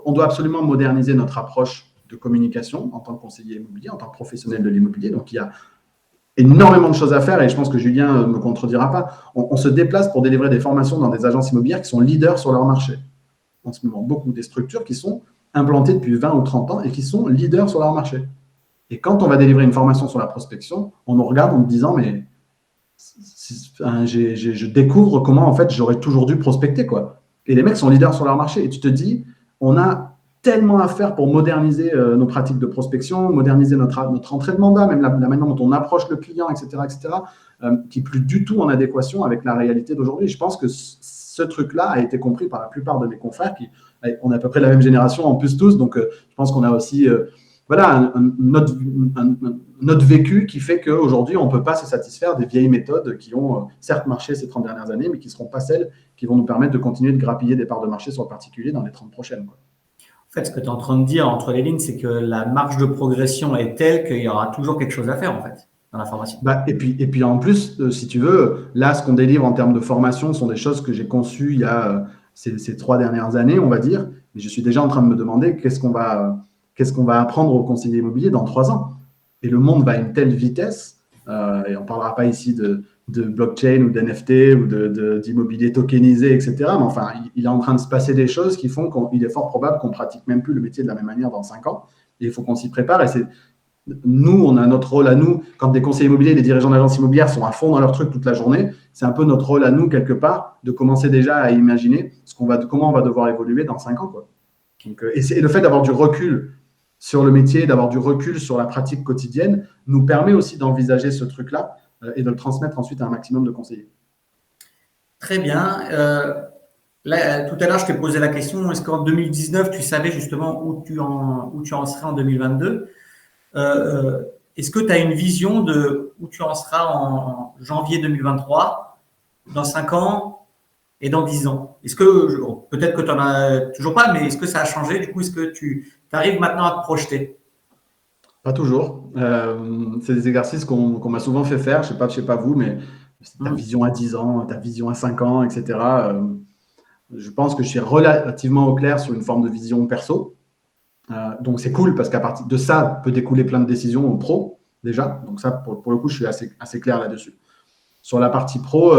on doit absolument moderniser notre approche de communication en tant que conseiller immobilier, en tant que professionnel de l'immobilier. Donc, il y a énormément de choses à faire et je pense que Julien ne me contredira pas. On se déplace pour délivrer des formations dans des agences immobilières qui sont leaders sur leur marché. En ce moment, beaucoup des structures qui sont implantées depuis 20 ou 30 ans et qui sont leaders sur leur marché. Et quand on va délivrer une formation sur la prospection, on nous regarde en me disant mais je découvre comment en fait j'aurais toujours dû prospecter quoi. Et les mecs sont leaders sur leur marché et tu te dis on a tellement à faire pour moderniser nos pratiques de prospection, moderniser notre entrée de mandat, même la manière dont on approche le client, etc., qui n'est plus du tout en adéquation avec la réalité d'aujourd'hui. Je pense que ce truc-là a été compris par la plupart de mes confrères on est à peu près la même génération en plus tous, donc je pense qu'on a aussi notre vécu qui fait qu'aujourd'hui, on ne peut pas se satisfaire des vieilles méthodes qui ont certes marché ces 30 dernières années, mais qui ne seront pas celles qui vont nous permettre de continuer de grappiller des parts de marché sur le particulier dans les 30 prochaines. Quoi. En fait, ce que tu es en train de dire entre les lignes, c'est que la marge de progression est telle qu'il y aura toujours quelque chose à faire, en fait, dans la formation. Et puis en plus, si tu veux, là, ce qu'on délivre en termes de formation sont des choses que j'ai conçues il y a ces 3 dernières années, on va dire. Mais je suis déjà en train de me demander qu'est-ce qu'on va apprendre aux conseillers immobiliers dans 3 ans. Et le monde va à une telle vitesse, et on ne parlera pas ici de blockchain ou d'NFT ou d'immobilier tokenisé, etc. Mais enfin, il est en train de se passer des choses qui font qu'il est fort probable qu'on ne pratique même plus le métier de la même manière dans 5 ans. Et il faut qu'on s'y prépare. Et nous, on a notre rôle à nous. Quand des conseillers immobiliers, des dirigeants d'agences immobilières sont à fond dans leur truc toute la journée, c'est un peu notre rôle à nous, quelque part, de commencer déjà à imaginer comment on va devoir évoluer dans 5 ans. Quoi. Donc, et le fait d'avoir du recul sur le métier, d'avoir du recul sur la pratique quotidienne, nous permet aussi d'envisager ce truc-là et de le transmettre ensuite à un maximum de conseillers. Très bien. Là, tout à l'heure, je t'ai posé la question, est-ce qu'en 2019, tu savais justement où tu en serais en 2022? Est-ce que tu as une vision de où tu en seras en janvier 2023, dans 5 ans et dans 10 ans? Est-ce que, peut-être que tu n'en as toujours pas, mais est-ce que ça a changé? Du coup, est-ce que tu arrives maintenant à te projeter? Pas toujours. C'est des exercices qu'on m'a souvent fait faire. Je sais pas vous, mais ta vision à 10 ans, ta vision à 5 ans, etc. Je pense que je suis relativement au clair sur une forme de vision perso. Donc, c'est cool parce qu'à partir de ça peut découler plein de décisions pro, déjà. Donc, ça, pour le coup, je suis assez clair là-dessus. Sur la partie pro,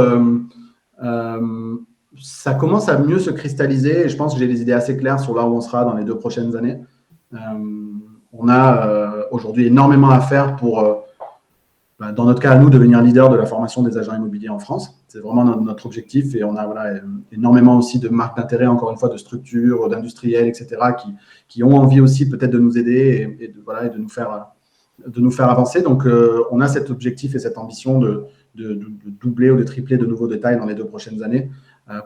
ça commence à mieux se cristalliser et je pense que j'ai des idées assez claires sur là où on sera dans les 2 prochaines années. On a aujourd'hui énormément à faire pour, dans notre cas à nous, devenir leader de la formation des agents immobiliers en France. C'est vraiment notre objectif et on a énormément aussi de marques d'intérêt, encore une fois, de structures, d'industriels, etc., qui ont envie aussi peut-être de nous aider et de nous faire avancer. Donc, on a cet objectif et cette ambition de doubler ou de tripler de nouveaux détails dans les 2 prochaines années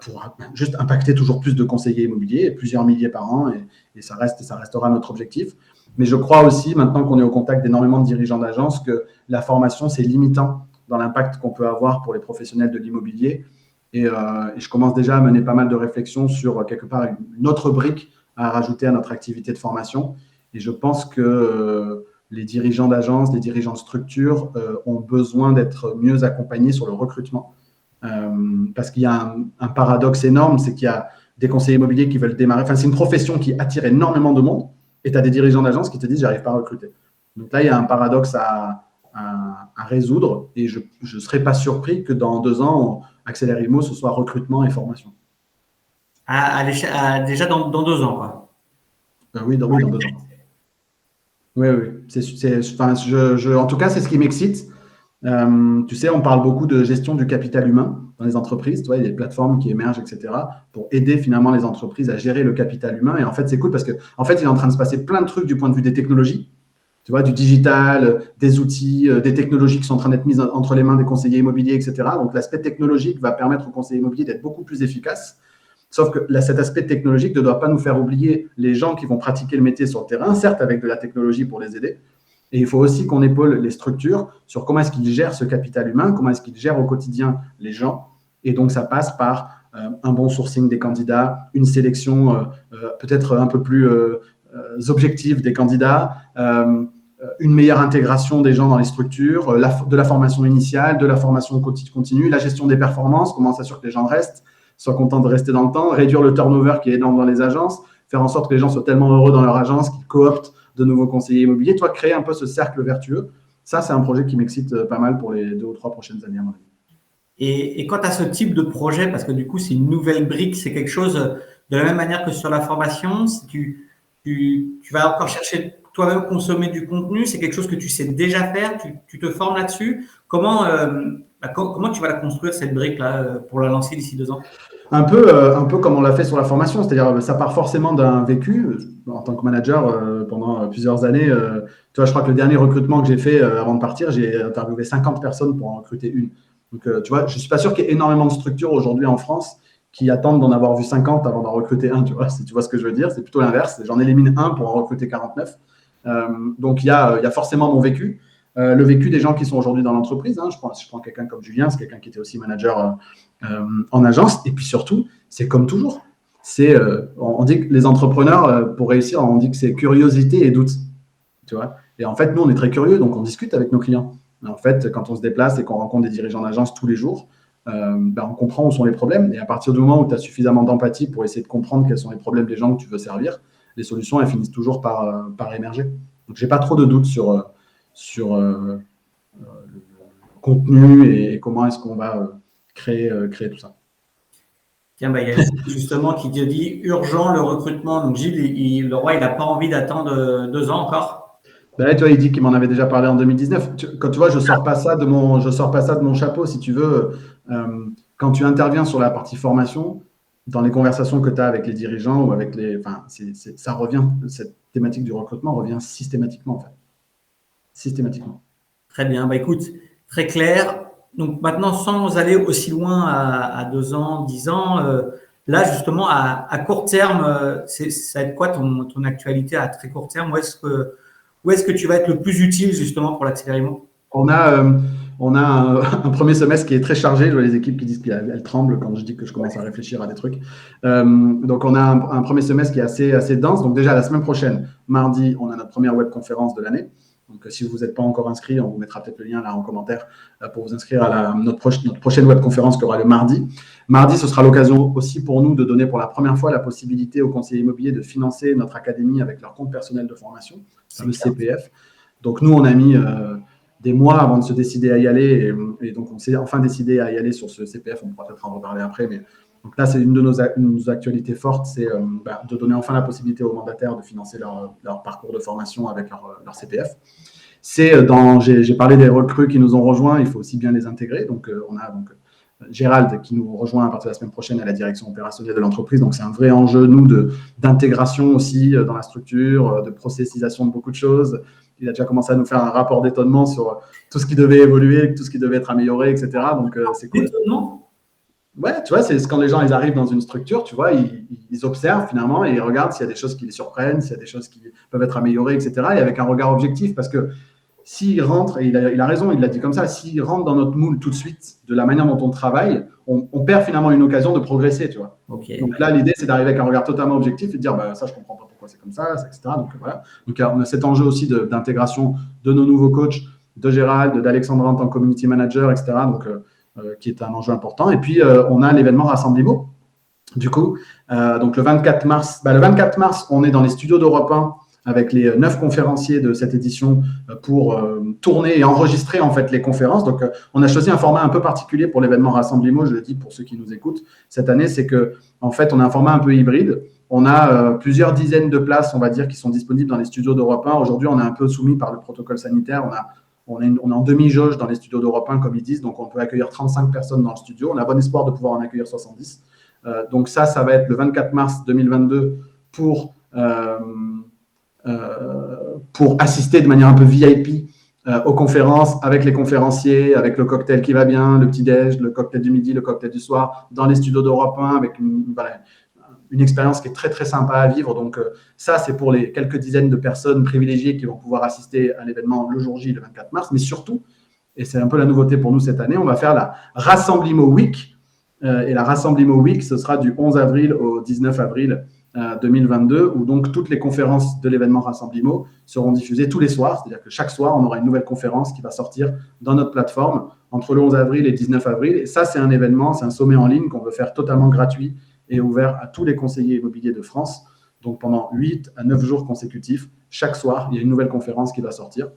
pour juste impacter toujours plus de conseillers immobiliers, plusieurs milliers par an, et ça restera notre objectif. Mais je crois aussi, maintenant qu'on est au contact d'énormément de dirigeants d'agence, que la formation, c'est limitant dans l'impact qu'on peut avoir pour les professionnels de l'immobilier. Et je commence déjà à mener pas mal de réflexions sur, quelque part, une autre brique à rajouter à notre activité de formation. Et je pense que les dirigeants d'agence, les dirigeants de structure ont besoin d'être mieux accompagnés sur le recrutement. Parce qu'il y a un paradoxe énorme, c'est qu'il y a des conseillers immobiliers qui veulent démarrer. Enfin, c'est une profession qui attire énormément de monde. Et tu as des dirigeants d'agence qui te disent, j'arrive pas à recruter. Donc là, il y a un paradoxe à résoudre et je ne serais pas surpris que dans 2 ans, Accélère Immo, ce soit recrutement et formation. Déjà dans 2 ans, quoi. Oui, dans 2 ans. Oui. En tout cas, c'est ce qui m'excite. Tu sais, on parle beaucoup de gestion du capital humain dans les entreprises. Tu vois, il y a des plateformes qui émergent, etc., pour aider finalement les entreprises à gérer le capital humain. Et en fait, c'est cool parce qu'en fait, il est en train de se passer plein de trucs du point de vue des technologies. Tu vois, du digital, des outils, des technologies qui sont en train d'être mises entre les mains des conseillers immobiliers, etc. Donc, l'aspect technologique va permettre aux conseillers immobiliers d'être beaucoup plus efficaces. Sauf que cet aspect technologique ne doit pas nous faire oublier les gens qui vont pratiquer le métier sur le terrain, certes avec de la technologie pour les aider. Et il faut aussi qu'on épaule les structures sur comment est-ce qu'ils gèrent ce capital humain, comment est-ce qu'ils gèrent au quotidien les gens. Et donc, ça passe par un bon sourcing des candidats, une sélection peut-être un peu plus objective des candidats, une meilleure intégration des gens dans les structures, de la formation initiale, de la formation continue, la gestion des performances, comment s'assurer que les gens restent, soient contents de rester dans le temps, réduire le turnover qui est énorme dans les agences, faire en sorte que les gens soient tellement heureux dans leur agence qu'ils cooptent de nouveaux conseillers immobiliers. Toi, créer un peu ce cercle vertueux, ça, c'est un projet qui m'excite pas mal pour les 2 ou 3 prochaines années, à mon avis. Et quand tu as ce type de projet, parce que du coup, c'est une nouvelle brique, c'est quelque chose de la même manière que sur la formation, si tu vas encore chercher toi-même consommer du contenu, c'est quelque chose que tu sais déjà faire, tu te formes là-dessus. Comment tu vas la construire, cette brique-là, pour la lancer d'ici 2 ans? Un peu comme on l'a fait sur la formation, c'est-à-dire ça part forcément d'un vécu. En tant que manager pendant plusieurs années, tu vois, je crois que le dernier recrutement que j'ai fait avant de partir, j'ai interviewé 50 personnes pour en recruter une. Donc, tu vois, je ne suis pas sûr qu'il y ait énormément de structures aujourd'hui en France qui attendent d'en avoir vu 50 avant d'en recruter un, tu vois, si tu vois ce que je veux dire. C'est plutôt l'inverse. J'en élimine un pour en recruter 49. Donc, il y a forcément mon vécu. Le vécu des gens qui sont aujourd'hui dans l'entreprise. Hein. Je prends quelqu'un comme Julien, c'est quelqu'un qui était aussi manager en agence. Et puis surtout, c'est comme toujours. On dit que les entrepreneurs, pour réussir, on dit que c'est curiosité et doute. Tu vois. Et en fait, nous, on est très curieux, donc on discute avec nos clients. En fait, quand on se déplace et qu'on rencontre des dirigeants d'agence tous les jours, on comprend où sont les problèmes. Et à partir du moment où tu as suffisamment d'empathie pour essayer de comprendre quels sont les problèmes des gens que tu veux servir, les solutions, elles finissent toujours par émerger. Donc, je n'ai pas trop de doutes sur le contenu et comment est-ce qu'on va créer tout ça. Tiens, il y a justement qui te dit urgent le recrutement. Donc Gilles, le roi, il n'a pas envie d'attendre 2 ans encore. Ben, tu vois, il dit qu'il m'en avait déjà parlé en 2019. Quand tu vois, je sors pas ça de mon chapeau, si tu veux. Quand tu interviens sur la partie formation, dans les conversations que tu as avec les dirigeants ou avec ça revient, cet thématique du recrutement revient systématiquement, en fait. Systématiquement. Très bien. Bah, écoute, très clair. Donc maintenant, sans aller aussi loin à 2 ans, 10 ans, là justement, à court terme, ça va être quoi ton actualité à très court terme? Où est-ce que tu vas être le plus utile justement pour l'accélération? On a, on a un premier semestre qui est très chargé. Je vois les équipes qui disent qu'elles tremblent quand je dis que je commence à réfléchir à des trucs. Donc, on a un premier semestre qui est assez dense. Donc, déjà, la semaine prochaine, mardi, on a notre première webconférence de l'année. Donc, si vous n'êtes pas encore inscrit, on vous mettra peut-être le lien là en commentaire pour vous inscrire à notre prochaine webconférence qui aura le mardi. Mardi, ce sera l'occasion aussi pour nous de donner pour la première fois la possibilité aux conseillers immobiliers de financer notre académie avec leur compte personnel de formation, le CPF. Donc, nous, on a mis des mois avant de se décider à y aller et donc on s'est enfin décidé à y aller sur ce CPF. On pourra peut-être en reparler après, mais donc là, c'est une de nos actualités fortes, c'est de donner enfin la possibilité aux mandataires de financer leur parcours de formation avec leur CPF. J'ai parlé des recrues qui nous ont rejoints, il faut aussi bien les intégrer. Donc, on a Gérald qui nous rejoint à partir de la semaine prochaine à la direction opérationnelle de l'entreprise. Donc, c'est un vrai enjeu, nous, d'intégration aussi dans la structure, de processisation de beaucoup de choses. Il a déjà commencé à nous faire un rapport d'étonnement sur tout ce qui devait évoluer, tout ce qui devait être amélioré, etc. Donc, c'est cool. Étonnement. Ouais, tu vois, c'est quand les gens ils arrivent dans une structure, tu vois, ils observent finalement et ils regardent s'il y a des choses qui les surprennent, s'il y a des choses qui peuvent être améliorées, etc. Et avec un regard objectif, parce que s'ils rentrent, et il a raison, il l'a dit comme ça, s'ils rentrent dans notre moule tout de suite, de la manière dont on travaille, on perd finalement une occasion de progresser, tu vois. Okay. Donc là, l'idée, c'est d'arriver avec un regard totalement objectif et de dire, ça, je ne comprends pas pourquoi c'est comme ça, etc. Donc voilà. Donc on a cet enjeu aussi d'intégration de nos nouveaux coachs, de Gérald, d'Alexandra en tant que community manager, etc. Donc, qui est un enjeu important. Et puis, on a l'événement Rassemblimo. Du coup, donc le 24 mars, on est dans les studios d'Europe 1 avec les 9 conférenciers de cette édition pour tourner et enregistrer en fait les conférences. Donc, on a choisi un format un peu particulier pour l'événement Rassemblimo. Je le dis pour ceux qui nous écoutent cette année, c'est que en fait, on a un format un peu hybride. On a plusieurs dizaines de places, on va dire, qui sont disponibles dans les studios d'Europe 1. Aujourd'hui, on est un peu soumis par le protocole sanitaire. On est en demi-jauge dans les studios d'Europe 1, comme ils disent. Donc, on peut accueillir 35 personnes dans le studio. On a bon espoir de pouvoir en accueillir 70. Donc, ça va être le 24 mars 2022 pour assister de manière un peu VIP aux conférences, avec les conférenciers, avec le cocktail qui va bien, le petit-déj, le cocktail du midi, le cocktail du soir, dans les studios d'Europe 1, avec une expérience qui est très, très sympa à vivre. Donc, ça, c'est pour les quelques dizaines de personnes privilégiées qui vont pouvoir assister à l'événement le jour J, le 24 mars. Mais surtout, et c'est un peu la nouveauté pour nous cette année, on va faire la Rassemblimo Week. Et la Rassemblimo Week, ce sera du 11 avril au 19 avril 2022, où donc toutes les conférences de l'événement Rassemblimo seront diffusées tous les soirs. C'est-à-dire que chaque soir, on aura une nouvelle conférence qui va sortir dans notre plateforme entre le 11 avril et le 19 avril. Et ça, c'est un événement, c'est un sommet en ligne qu'on veut faire totalement gratuit et ouvert à tous les conseillers immobiliers de France. Donc, pendant 8 à 9 jours consécutifs, chaque soir, il y a une nouvelle conférence qui va sortir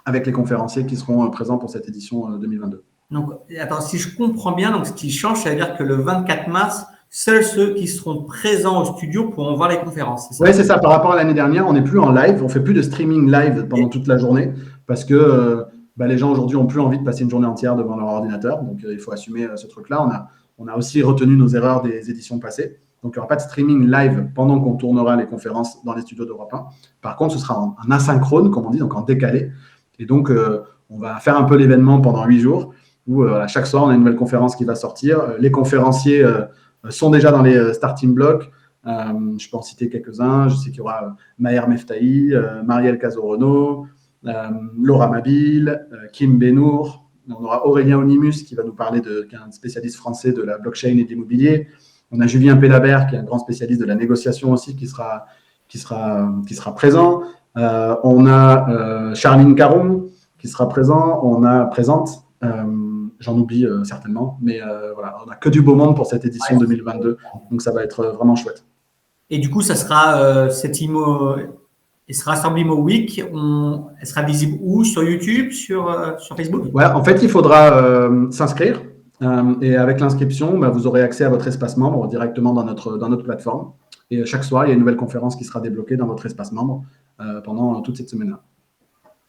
avec les conférenciers qui seront présents pour cette édition 2022. Donc, attends, si je comprends bien, donc ce qui change, ça veut dire que le 24 mars, seuls ceux qui seront présents au studio pourront voir les conférences. Oui, c'est ça. Par rapport à l'année dernière, on n'est plus en live. On ne fait plus de streaming live pendant toute la journée parce que les gens aujourd'hui n'ont plus envie de passer une journée entière devant leur ordinateur. Donc, il faut assumer ce truc-là. On a aussi retenu nos erreurs des éditions passées. Donc, il n'y aura pas de streaming live pendant qu'on tournera les conférences dans les studios d'Europe 1. Par contre, ce sera en asynchrone, comme on dit, donc en décalé. Et donc, on va faire un peu l'événement pendant 8 jours où chaque soir, on a une nouvelle conférence qui va sortir. Les conférenciers sont déjà dans les starting blocks. Je peux en citer quelques-uns. Je sais qu'il y aura Maher Meftahi, Marielle Cazoreno, Laura Mabil, Kim Benour. On aura Aurélien Onimus qui va nous parler qui est un spécialiste français de la blockchain et de l'immobilier. On a Julien Pellabert qui est un grand spécialiste de la négociation aussi qui sera présent. On a Charline Caron qui sera présente. J'en oublie certainement, mais voilà, on n'a que du beau monde pour cette édition 2022, donc ça va être vraiment chouette. Et du coup, ça sera Rassemblimo Week, elle sera visible où? Sur YouTube, sur Facebook? Ouais, en fait, il faudra s'inscrire et avec l'inscription, vous aurez accès à votre espace membre directement dans notre plateforme. Et chaque soir, il y a une nouvelle conférence qui sera débloquée dans votre espace membre pendant toute cette semaine-là.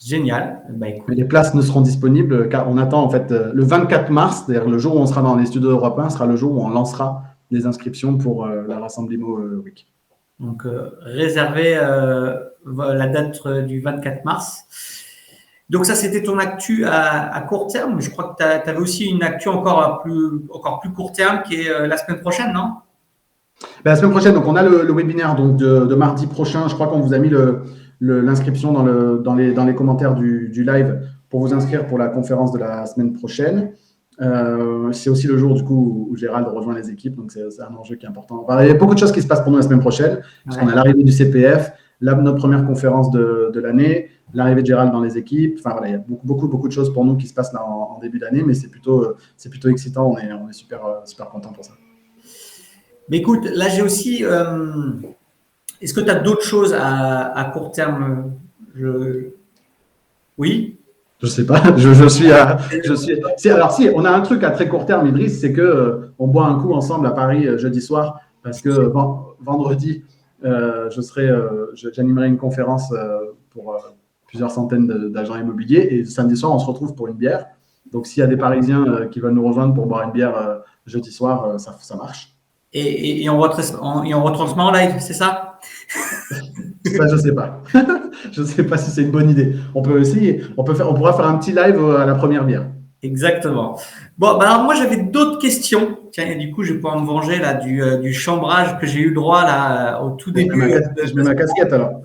Génial. Écoute. Les places ne seront disponibles car on attend en fait le 24 mars, c'est-à-dire le jour où on sera dans les studios d'Europe 1, sera le jour où on lancera les inscriptions pour la Rassemblimo Week. Donc, réservez la date du 24 mars. Donc, ça, c'était ton actu à court terme. Je crois que tu avais aussi une actu encore plus court terme qui est la semaine prochaine, non? Ben, la semaine prochaine, donc on a le webinaire donc de mardi prochain. Je crois qu'on vous a mis l'inscription dans les commentaires du live pour vous inscrire pour la conférence de la semaine prochaine. C'est aussi le jour du coup où Gérald rejoint les équipes, donc c'est un enjeu qui est important. Enfin, il y a beaucoup de choses qui se passent pour nous la semaine prochaine, parce qu'on a l'arrivée du CPF, notre première conférence de l'année, l'arrivée de Gérald dans les équipes. Enfin voilà, il y a beaucoup de choses pour nous qui se passent là en début d'année, mais c'est plutôt excitant. On est super content pour ça. Mais écoute, là j'ai aussi. Est-ce que tu as d'autres choses à court terme? Oui. Je sais pas. Alors si, on a un truc à très court terme, Idriss, c'est que on boit un coup ensemble à Paris jeudi soir, parce que vendredi, j'animerai une conférence pour plusieurs centaines d'agents immobiliers, et samedi soir, on se retrouve pour une bière. Donc s'il y a des Parisiens qui veulent nous rejoindre pour boire une bière jeudi soir, ça marche. Et on retransmet en live, c'est ça? Ça, je sais pas. Je sais pas si c'est une bonne idée. On pourra faire un petit live à la première bière. Exactement. Bon, bah alors moi j'avais d'autres questions. Tiens, et du coup je vais pouvoir me venger là du chambrage que j'ai eu le droit là au tout début. Je mets ma casquette alors.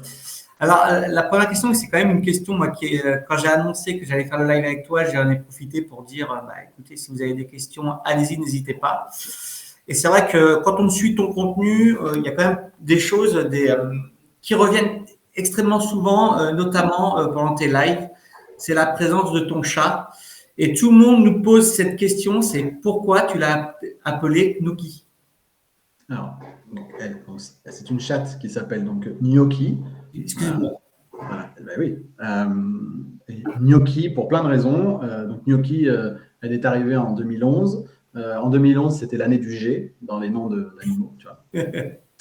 Alors la première question, c'est quand même une question moi qui quand j'ai annoncé que j'allais faire le live avec toi, j'en ai profité pour dire bah écoutez, si vous avez des questions, allez-y, n'hésitez pas. Et c'est vrai que quand on suit ton contenu, il y a quand même des choses qui reviennent extrêmement souvent, notamment pendant tes lives. C'est la présence de ton chat. Et tout le monde nous pose cette question, c'est pourquoi tu l'as appelé Gnocchi? Alors, c'est une chatte qui s'appelle donc Gnocchi. Excuse-moi. Voilà, ben oui. Gnocchi pour plein de raisons. Donc Gnocchi, elle est arrivée en 2011. En 2011, c'était l'année du G dans les noms d'animaux. Tu vois.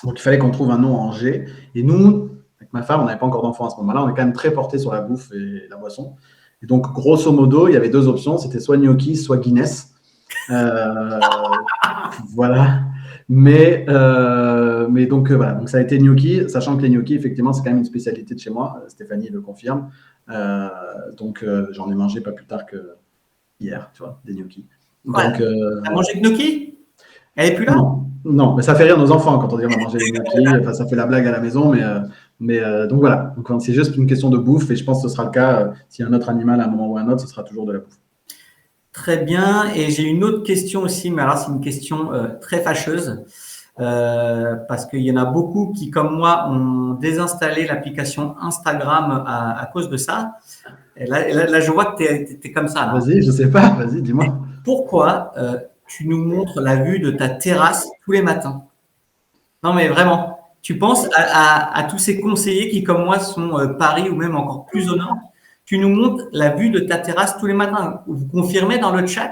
Donc il fallait qu'on trouve un nom en G. Et nous, avec ma femme, on n'avait pas encore d'enfants à ce moment-là. On est quand même très portés sur la bouffe et la boisson. Et donc, grosso modo, il y avait deux options. C'était soit Gnocchi, soit Guinness. Voilà. Mais donc, voilà. Donc, ça a été Gnocchi, sachant que les gnocchis, effectivement, c'est quand même une spécialité de chez moi. Stéphanie le confirme. Donc, j'en ai mangé pas plus tard que hier, tu vois, des gnocchis. Voilà. Donc, t'as mangé Gnocchi? Elle est plus là? Non, mais ça fait rire nos enfants quand on dit on a mangé des gnocchis. Enfin, ça fait la blague à la maison, mais donc voilà. Donc, c'est juste une question de bouffe, et je pense que ce sera le cas s'il y a un autre animal à un moment ou à un autre, ce sera toujours de la bouffe. Très bien. Et j'ai une autre question aussi, mais alors c'est une question très fâcheuse. Parce qu'il y en a beaucoup qui, comme moi, ont désinstallé l'application Instagram à cause de ça. Et là, je vois que tu es comme ça. Vas-y, je sais pas. Vas-y, dis-moi. Pourquoi tu nous montres la vue de ta terrasse tous les matins? Non, mais vraiment, tu penses à tous ces conseillers qui, comme moi, sont Paris ou même encore plus au nord. Tu nous montres la vue de ta terrasse tous les matins. Vous confirmez dans le chat?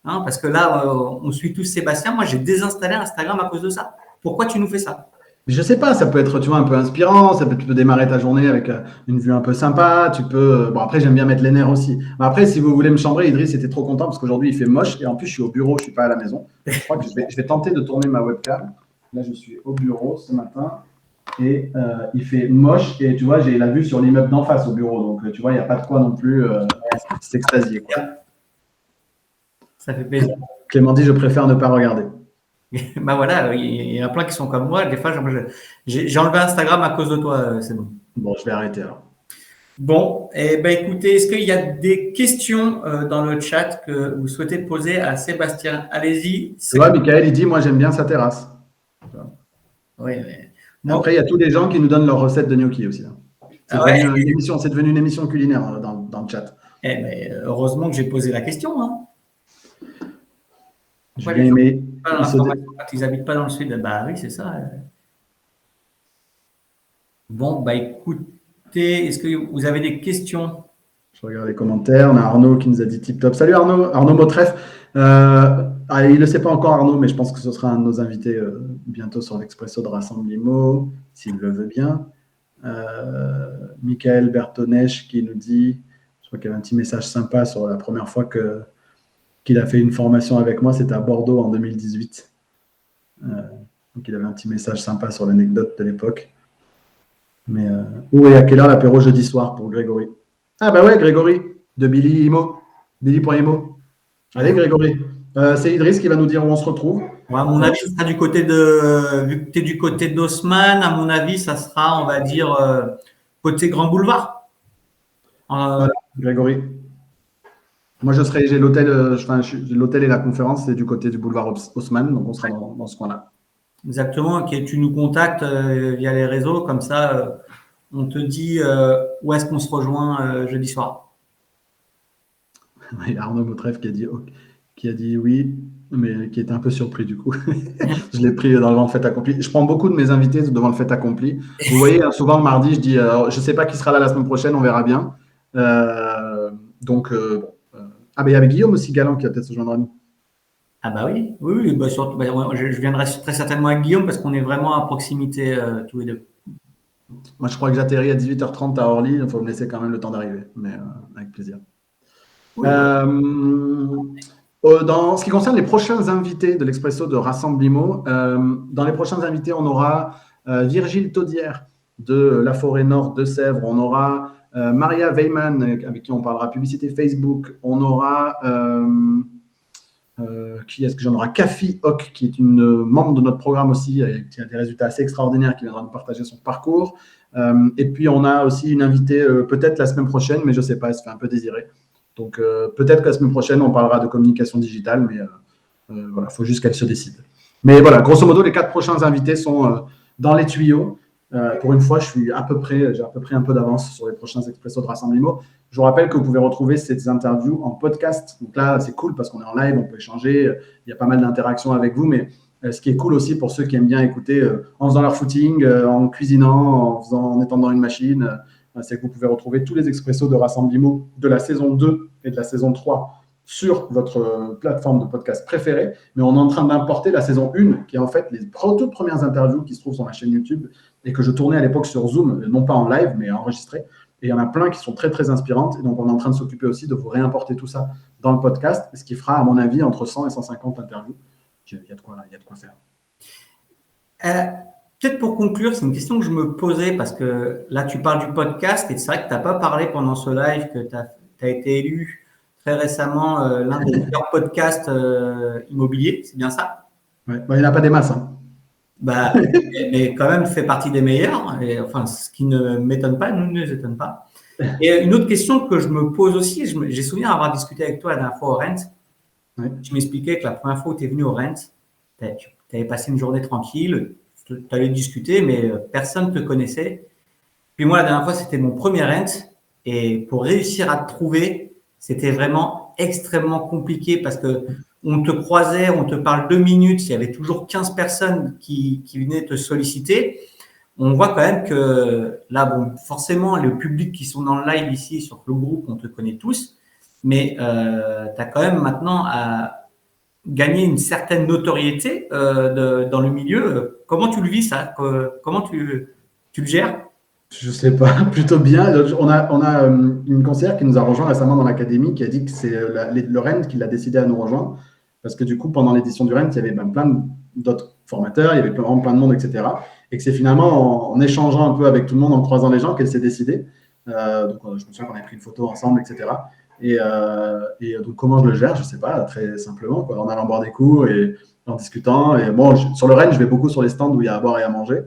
Hein, parce que là, on suit tous Sébastien. Moi, j'ai désinstallé Instagram à cause de ça. Pourquoi tu nous fais ça? Je sais pas, ça peut être, tu vois, un peu inspirant. Tu peux démarrer ta journée avec une vue un peu sympa. Tu peux. Bon, après, j'aime bien mettre les nerfs aussi. Mais après, si vous voulez me chambrer, Idriss était trop content parce qu'aujourd'hui, il fait moche. Et en plus, je suis au bureau, je suis pas à la maison. Je crois que je vais tenter de tourner ma webcam. Là, je suis au bureau ce matin. Et il fait moche. Et tu vois, j'ai la vue sur l'immeuble d'en face au bureau. Donc, tu vois, il n'y a pas de quoi non plus s'extasier, quoi. Ça fait plaisir. Clément dit, je préfère ne pas regarder. Ben voilà, il y en a plein qui sont comme moi. Des fois, j'ai enlevé Instagram à cause de toi, c'est bon. Bon, je vais arrêter alors. Bon, eh ben écoutez, est-ce qu'il y a des questions dans le chat que vous souhaitez poser à Sébastien? Allez-y. Tu vois, Michael, il dit, moi, j'aime bien sa terrasse. Oui, mais... Après, il y a tous les gens qui nous donnent leurs recettes de gnocchi aussi. C'est devenu une émission culinaire dans le chat. Eh ben, heureusement que j'ai posé la question. Hein. Ils n'habitent pas dans le sud. Bah oui, c'est ça. Bon, bah écoutez, est-ce que vous avez des questions? Je regarde les commentaires. On a Arnaud qui nous a dit tip top. Salut Arnaud, Arnaud Motreff. Il ne le sait pas encore Arnaud, mais je pense que ce sera un de nos invités bientôt sur l'Expresso de Rassemblimo, s'il le veut bien. Michael Bertonèche qui nous dit, je crois qu'il y avait un petit message sympa sur la première fois qu'il a fait une formation avec moi, c'était à Bordeaux en 2018. Donc, il avait un petit message sympa sur l'anecdote de l'époque. Mais où et à quelle heure l'apéro jeudi soir pour Grégory? Ah bah ouais, Grégory, de Billy Imo. Billy.imo. Allez, Grégory. C'est Idriss qui va nous dire où on se retrouve. Ouais, à mon avis, ça sera du côté de, vu que tu es du côté d'Haussmann, à mon avis, ça sera, on va dire, côté Grand Boulevard. Voilà, Grégory. Moi, j'ai l'hôtel, l'hôtel et la conférence, c'est du côté du boulevard Haussmann, donc on sera dans ce coin-là. Exactement, ok, tu nous contactes via les réseaux, comme ça, on te dit où est-ce qu'on se rejoint jeudi soir. Il y a Arnaud Mautref qui a dit oui, mais qui était un peu surpris du coup. Je l'ai pris dans le fait accompli. Je prends beaucoup de mes invités devant le fait accompli. Vous voyez, souvent le mardi, je dis je ne sais pas qui sera là la semaine prochaine, on verra bien. Bon. Ah, ben il y avait Guillaume aussi, Galant, qui va peut-être se joindre à nous. Ah bah oui, bah, surtout, bah, je viendrai très certainement avec Guillaume parce qu'on est vraiment à proximité tous les deux. Moi, je crois que j'atterris à 18h30 à Orly, il faut me laisser quand même le temps d'arriver, mais avec plaisir. Oui. Dans ce qui concerne les prochains invités de l'Expresso de Rassemblimo, dans les prochains invités, on aura Virgile Taudière de La Forêt Nord de Sèvres, on aura Maria Weyman avec qui on parlera publicité Facebook, on aura qui est-ce que j'en aura Kafi Hock qui est une membre de notre programme aussi qui a des résultats assez extraordinaires qui viendra nous partager son parcours et puis on a aussi une invitée peut-être la semaine prochaine mais je ne sais pas, elle se fait un peu désirer. Donc, peut-être que la semaine prochaine, on parlera de communication digitale, mais voilà, il faut juste qu'elle se décide. Mais voilà, grosso modo, les 4 prochains invités sont dans les tuyaux. Pour une fois, j'ai à peu près un peu d'avance sur les prochains Expresso de Rassemblimo. Je vous rappelle que vous pouvez retrouver ces interviews en podcast. Donc là, c'est cool parce qu'on est en live, on peut échanger. Il y a pas mal d'interactions avec vous, mais ce qui est cool aussi pour ceux qui aiment bien écouter en faisant leur footing, en cuisinant, en étant dans une machine, c'est que vous pouvez retrouver tous les expressos de Rassemblimo de la saison 2 et de la saison 3 sur votre plateforme de podcast préférée. Mais on est en train d'importer la saison 1, qui est en fait les toutes premières interviews qui se trouvent sur ma chaîne YouTube et que je tournais à l'époque sur Zoom, non pas en live, mais enregistrées. Et il y en a plein qui sont très, très inspirantes. Et donc, on est en train de s'occuper aussi de vous réimporter tout ça dans le podcast, ce qui fera, à mon avis, entre 100 et 150 interviews. Il y a de quoi faire. Peut-être pour conclure, c'est une question que je me posais parce que là, tu parles du podcast et c'est vrai que tu n'as pas parlé pendant ce live que tu as été élu très récemment l'un des meilleurs podcasts immobiliers, c'est bien ça? Ouais. Bon, il n'y en a pas des masses. Hein. Bah, mais quand même, fait partie des meilleurs. Et, enfin, ce qui ne m'étonne pas, nous ne nous étonne pas. Et une autre question que je me pose aussi, j'ai souvenir avoir discuté avec toi la dernière fois au Rent. Ouais. Tu m'expliquais que la première fois où tu es venu au Rent, tu avais passé une journée tranquille, tu allais discuter, mais personne ne te connaissait. Puis moi, la dernière fois, c'était mon premier Rent. Et pour réussir à te trouver, c'était vraiment extrêmement compliqué parce que on te croisait, on te parle 2 minutes, il y avait toujours 15 personnes qui venaient te solliciter. On voit quand même que là, bon, forcément, les publics qui sont dans le live ici sur le groupe, on te connaît tous, mais tu as quand même maintenant à gagner une certaine notoriété dans le milieu. Comment tu le vis ça? Comment tu le gères? Je sais pas, plutôt bien. On a une conseillère qui nous a rejoint récemment dans l'académie qui a dit que c'est le RENT qui l'a décidé à nous rejoindre parce que du coup, pendant l'édition du RENT, il y avait plein d'autres formateurs, il y avait vraiment plein de monde, etc. Et que c'est finalement en échangeant un peu avec tout le monde, en croisant les gens, qu'elle s'est décidée. Donc, je me souviens qu'on avait pris une photo ensemble, etc. Et donc, comment je le gère? Je sais pas, très simplement, quoi, en allant boire des coups et en discutant. Et bon, sur le RENT, je vais beaucoup sur les stands où il y a à boire et à manger.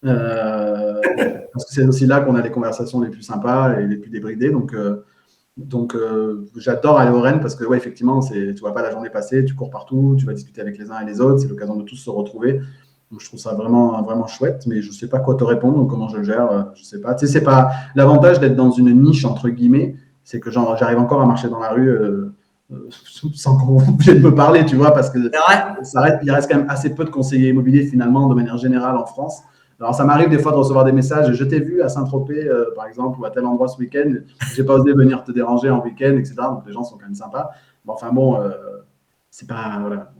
Parce que c'est aussi là qu'on a les conversations les plus sympas et les plus débridées. Donc j'adore aller au Rennes parce que, ouais, effectivement, tu ne vois pas la journée passer, tu cours partout, tu vas discuter avec les uns et les autres, c'est l'occasion de tous se retrouver. Donc, je trouve ça vraiment, vraiment chouette, mais je ne sais pas quoi te répondre, donc comment je le gère, je ne sais pas. Tu sais, c'est pas l'avantage d'être dans une niche, entre guillemets, c'est que j'arrive encore à marcher dans la rue sans qu'on vienne me parler, tu vois, parce que il reste quand même assez peu de conseillers immobiliers, finalement, de manière générale en France. Alors, ça m'arrive des fois de recevoir des messages. Je t'ai vu à Saint-Tropez, par exemple, ou à tel endroit ce week-end. J'ai pas osé venir te déranger en week-end, etc. Donc, les gens sont quand même sympas. Mais enfin, bon, c'est pas, voilà,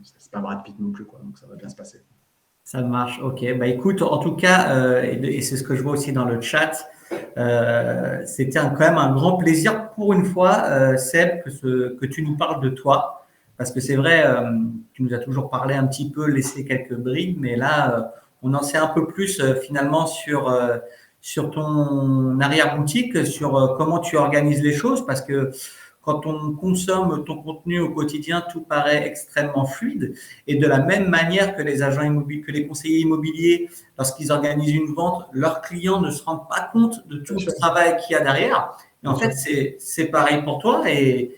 c'est pas Brad Pitt non plus, quoi. Donc, ça va bien se passer. Ça marche, ok. Bah, écoute, en tout cas, et c'est ce que je vois aussi dans le chat, c'était quand même un grand plaisir pour une fois, Seb, que tu nous parles de toi. parce que c'est vrai, tu nous as toujours parlé un petit peu, laissé quelques bribes, mais là, on en sait un peu plus finalement sur ton arrière-boutique, sur comment tu organises les choses, parce que quand on consomme ton contenu au quotidien, tout paraît extrêmement fluide. Et de la même manière que les agents immobiliers, que les conseillers immobiliers, lorsqu'ils organisent une vente, leurs clients ne se rendent pas compte de tout le travail qu'il y a derrière. Et en fait, c'est pareil pour toi. Et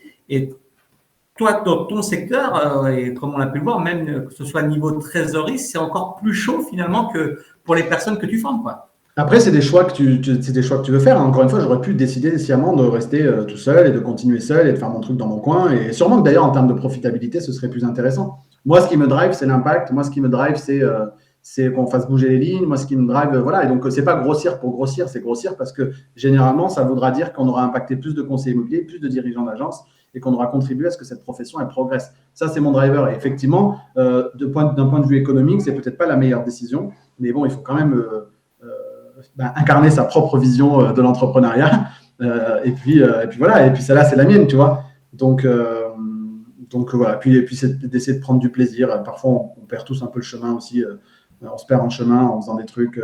toi, dans ton secteur, et comme on l'a pu le voir, même que ce soit niveau de trésorerie, c'est encore plus chaud finalement que pour les personnes que tu formes, quoi. Après, c'est des choix que c'est des choix que tu veux faire. Encore une fois, j'aurais pu décider sciemment de rester tout seul et de continuer seul et de faire mon truc dans mon coin. Et sûrement que d'ailleurs, en termes de profitabilité, ce serait plus intéressant. Moi, ce qui me drive, c'est l'impact. Moi, ce qui me drive, c'est qu'on fasse bouger les lignes. Moi, ce qui me drive, voilà. Et donc, c'est pas grossir pour grossir, c'est grossir parce que généralement, ça voudra dire qu'on aura impacté plus de conseillers immobiliers, plus de dirigeants d'agence et qu'on aura contribué à ce que cette profession elle progresse. Ça, c'est mon driver. Et effectivement, d'un point de vue économique, c'est peut-être pas la meilleure décision, mais bon, il faut quand même incarner sa propre vision de l'entrepreneuriat. Et puis voilà, et puis celle-là, c'est la mienne, tu vois. Donc voilà, et puis c'est d'essayer de prendre du plaisir. Parfois, on perd tous un peu le chemin aussi. On se perd en chemin en faisant des trucs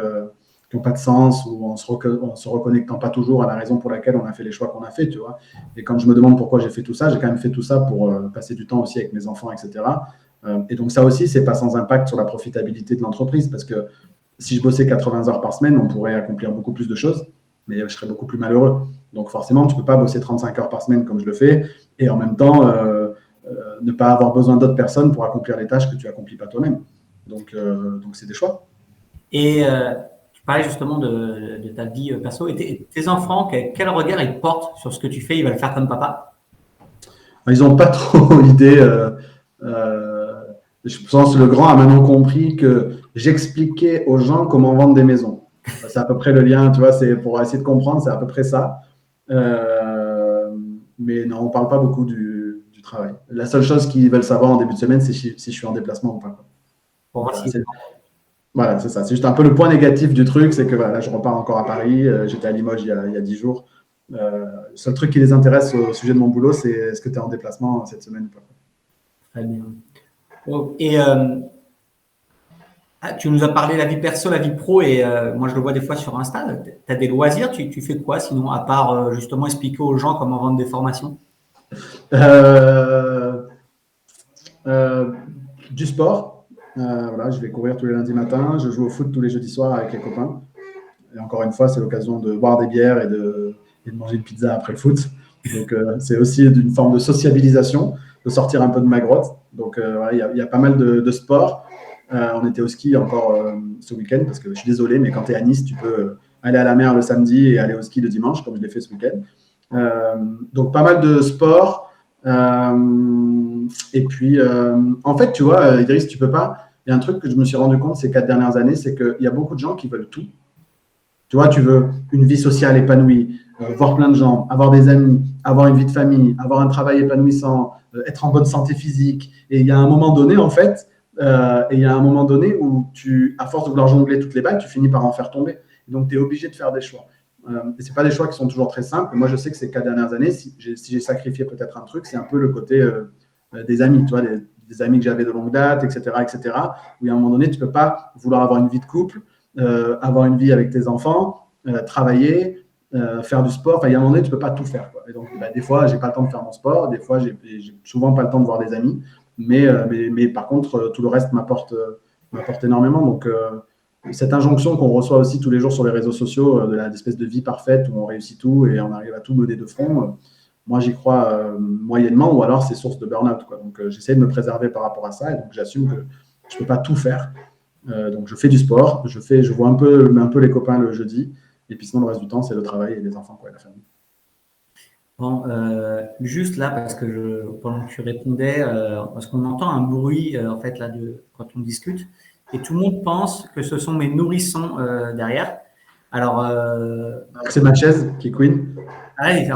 qui n'ont pas de sens ou en se reconnectant pas toujours à la raison pour laquelle on a fait les choix qu'on a fait, tu vois. Et quand je me demande pourquoi j'ai fait tout ça, j'ai quand même fait tout ça pour passer du temps aussi avec mes enfants, etc. Et donc ça aussi, c'est pas sans impact sur la profitabilité de l'entreprise parce que si je bossais 80 heures par semaine, on pourrait accomplir beaucoup plus de choses, mais je serais beaucoup plus malheureux. Donc forcément, tu ne peux pas bosser 35 heures par semaine comme je le fais, et en même temps, ne pas avoir besoin d'autres personnes pour accomplir les tâches que tu n'accomplis pas toi-même. Donc c'est des choix. Et tu parlais justement de ta vie perso. Et tes enfants, quel regard ils portent sur ce que tu fais? Ils veulent faire comme papa? Ils n'ont pas trop l'idée. Je pense que le grand a maintenant compris que j'expliquais aux gens comment vendre des maisons. C'est à peu près le lien, tu vois, c'est pour essayer de comprendre, c'est à peu près ça. Mais non, on ne parle pas beaucoup du travail. La seule chose qu'ils veulent savoir en début de semaine, c'est si je suis en déplacement ou pas. Pour voir si Voilà, c'est ça. C'est juste un peu le point négatif du truc, c'est que voilà, là, je repars encore à Paris. J'étais à Limoges il y a 10 jours. Le seul truc qui les intéresse au sujet de mon boulot, c'est est-ce que tu es en déplacement cette semaine ou pas. Très bien. Et tu nous as parlé de la vie perso, la vie pro, et moi je le vois des fois sur Insta. Tu as des loisirs, tu fais quoi sinon, à part justement expliquer aux gens comment vendre des formations? Du sport. Voilà, je vais courir tous les lundis matins. Je joue au foot tous les jeudis soirs avec les copains. Et encore une fois, c'est l'occasion de boire des bières et de manger une pizza après le foot. Donc, c'est aussi une forme de sociabilisation, de sortir un peu de ma grotte. Donc, voilà, il y a pas mal de sports. On était au ski encore ce week-end parce que je suis désolé, mais quand tu es à Nice, tu peux aller à la mer le samedi et aller au ski le dimanche, comme je l'ai fait ce week-end. Donc, pas mal de sports. Et puis, en fait, tu vois, Idriss, tu peux pas. Il y a un truc que je me suis rendu compte ces 4 dernières années, c'est qu'il y a beaucoup de gens qui veulent tout. Tu vois, tu veux une vie sociale épanouie, voir plein de gens, avoir des amis, avoir une vie de famille, avoir un travail épanouissant, être en bonne santé physique. Et il y a un moment donné, en fait, où à force de vouloir jongler toutes les bagues, tu finis par en faire tomber. Et donc, tu es obligé de faire des choix. Et ce pas des choix qui sont toujours très simples. Moi, je sais que ces 4 dernières années, si j'ai sacrifié peut-être un truc, c'est un peu le côté des amis, tu vois, des amis que j'avais de longue date, etc., où à un moment donné, tu ne peux pas vouloir avoir une vie de couple, avoir une vie avec tes enfants, travailler, faire du sport. Enfin, il y a un moment donné, tu ne peux pas tout faire, quoi. Et donc, des fois, je n'ai pas le temps de faire mon sport. Des fois, j'ai souvent pas le temps de voir des amis. Mais par contre, tout le reste m'apporte énormément. Donc, cette injonction qu'on reçoit aussi tous les jours sur les réseaux sociaux de l'espèce de vie parfaite où on réussit tout et on arrive à tout mener de front, moi, j'y crois moyennement, ou alors c'est source de burn-out, quoi. Donc, j'essaie de me préserver par rapport à ça et donc j'assume que je ne peux pas tout faire. Donc, je fais du sport, je vois un peu les copains le jeudi, et puis sinon, le reste du temps, c'est le travail et les enfants, quoi, et la famille. Bon, juste là, parce que pendant que tu répondais, parce qu'on entend un bruit en fait là quand on discute, et tout le monde pense que ce sont mes nourrissons derrière. Alors, c'est ma chaise qui est queen.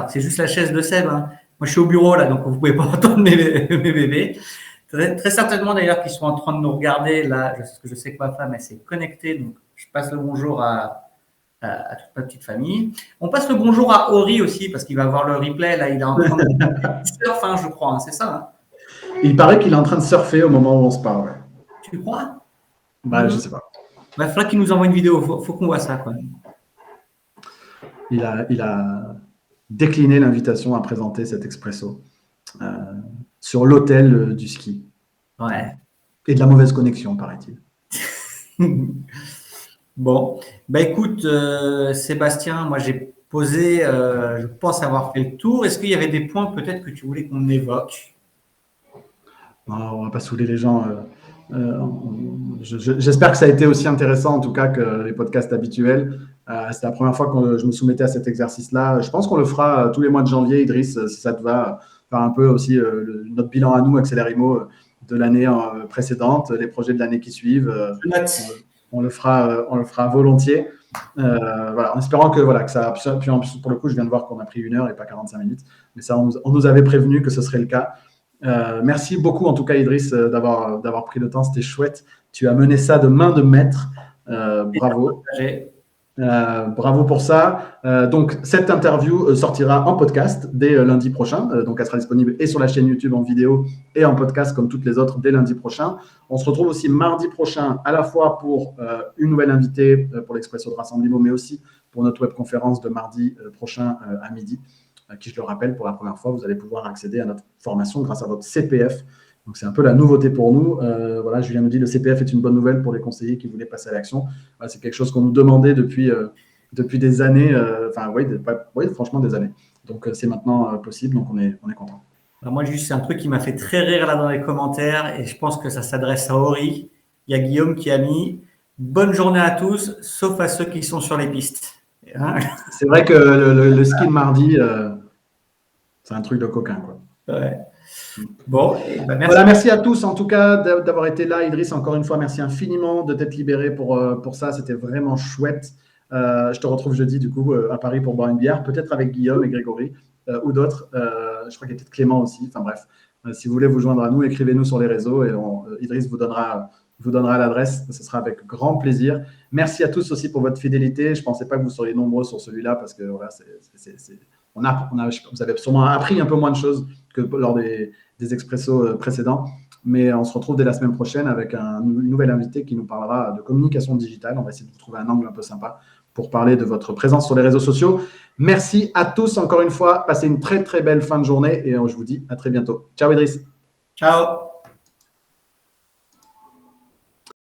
C'est juste la chaise de Seb, hein. Moi, je suis au bureau là, donc vous pouvez pas entendre mes bébés. Très certainement d'ailleurs qu'ils sont en train de nous regarder là. Je sais que ma femme elle s'est connectée, donc je passe le bonjour à toute ma petite famille. On passe le bonjour à Ori aussi, parce qu'il va voir le replay. Là, il est en train de surf, je crois, hein, c'est ça, hein? Il paraît qu'il est en train de surfer au moment où on se parle. Ouais. Tu crois? Je sais pas. Il faudra qu'il nous envoie une vidéo. Faut qu'on voit ça, quoi. Il a décliné l'invitation à présenter cet expresso sur l'hôtel du ski. Ouais. Et de la mauvaise connexion, paraît-il. Bon, écoute, Sébastien, moi j'ai posé, je pense avoir fait le tour. Est-ce qu'il y avait des points peut-être que tu voulais qu'on évoque? Non, on ne va pas saouler les gens. J'espère que ça a été aussi intéressant en tout cas que les podcasts habituels. C'est la première fois que je me soumettais à cet exercice-là. Je pense qu'on le fera tous les mois de janvier, Idriss, si ça te va, faire un peu aussi notre bilan à nous, Accélérimo, de l'année précédente, les projets de l'année qui suivent. On le fera volontiers. Voilà, en espérant que ça. Puis pour le coup, je viens de voir qu'on a pris 1 heure et pas 45 minutes. Mais ça, on nous avait prévenu que ce serait le cas. Merci beaucoup, en tout cas, Idriss, d'avoir pris le temps. C'était chouette. Tu as mené ça de main de maître. Bravo. Bravo pour ça. Donc, cette interview sortira en podcast dès lundi prochain. Donc, elle sera disponible et sur la chaîne YouTube en vidéo et en podcast comme toutes les autres dès lundi prochain. On se retrouve aussi mardi prochain à la fois pour une nouvelle invitée pour l'Expresso de Rassemblement, mais aussi pour notre webconférence de mardi prochain à midi, qui, je le rappelle, pour la première fois, vous allez pouvoir accéder à notre formation grâce à votre CPF. Donc, c'est un peu la nouveauté pour nous. Voilà, Julien nous dit le CPF est une bonne nouvelle pour les conseillers qui voulaient passer à l'action. Voilà, c'est quelque chose qu'on nous demandait depuis des années. Oui, franchement, des années. Donc, c'est maintenant possible. Donc, on est content. Alors moi, juste, c'est un truc qui m'a fait très rire là dans les commentaires et je pense que ça s'adresse à Ori. Il y a Guillaume qui a mis « Bonne journée à tous, sauf à ceux qui sont sur les pistes. » C'est vrai que le ski de mardi, c'est un truc de coquin, quoi. Ouais. Bon, merci. Voilà, merci à tous en tout cas d'avoir été là. Idriss, encore une fois, merci infiniment de t'être libéré pour ça. C'était vraiment chouette. Je te retrouve jeudi, du coup, à Paris pour boire une bière, peut-être avec Guillaume et Grégory ou d'autres. Je crois qu'il y a peut-être Clément aussi. Enfin bref, si vous voulez vous joindre à nous, écrivez-nous sur les réseaux et Idriss vous donnera l'adresse. Ce sera avec grand plaisir. Merci à tous aussi pour votre fidélité. Je ne pensais pas que vous seriez nombreux sur celui-là parce que voilà, vous avez sûrement appris un peu moins de choses que lors des expressos précédents. Mais on se retrouve dès la semaine prochaine avec une nouvelle invité qui nous parlera de communication digitale. On va essayer de vous trouver un angle un peu sympa pour parler de votre présence sur les réseaux sociaux. Merci à tous encore une fois. Passez une très, très belle fin de journée et je vous dis à très bientôt. Ciao Idriss. Ciao.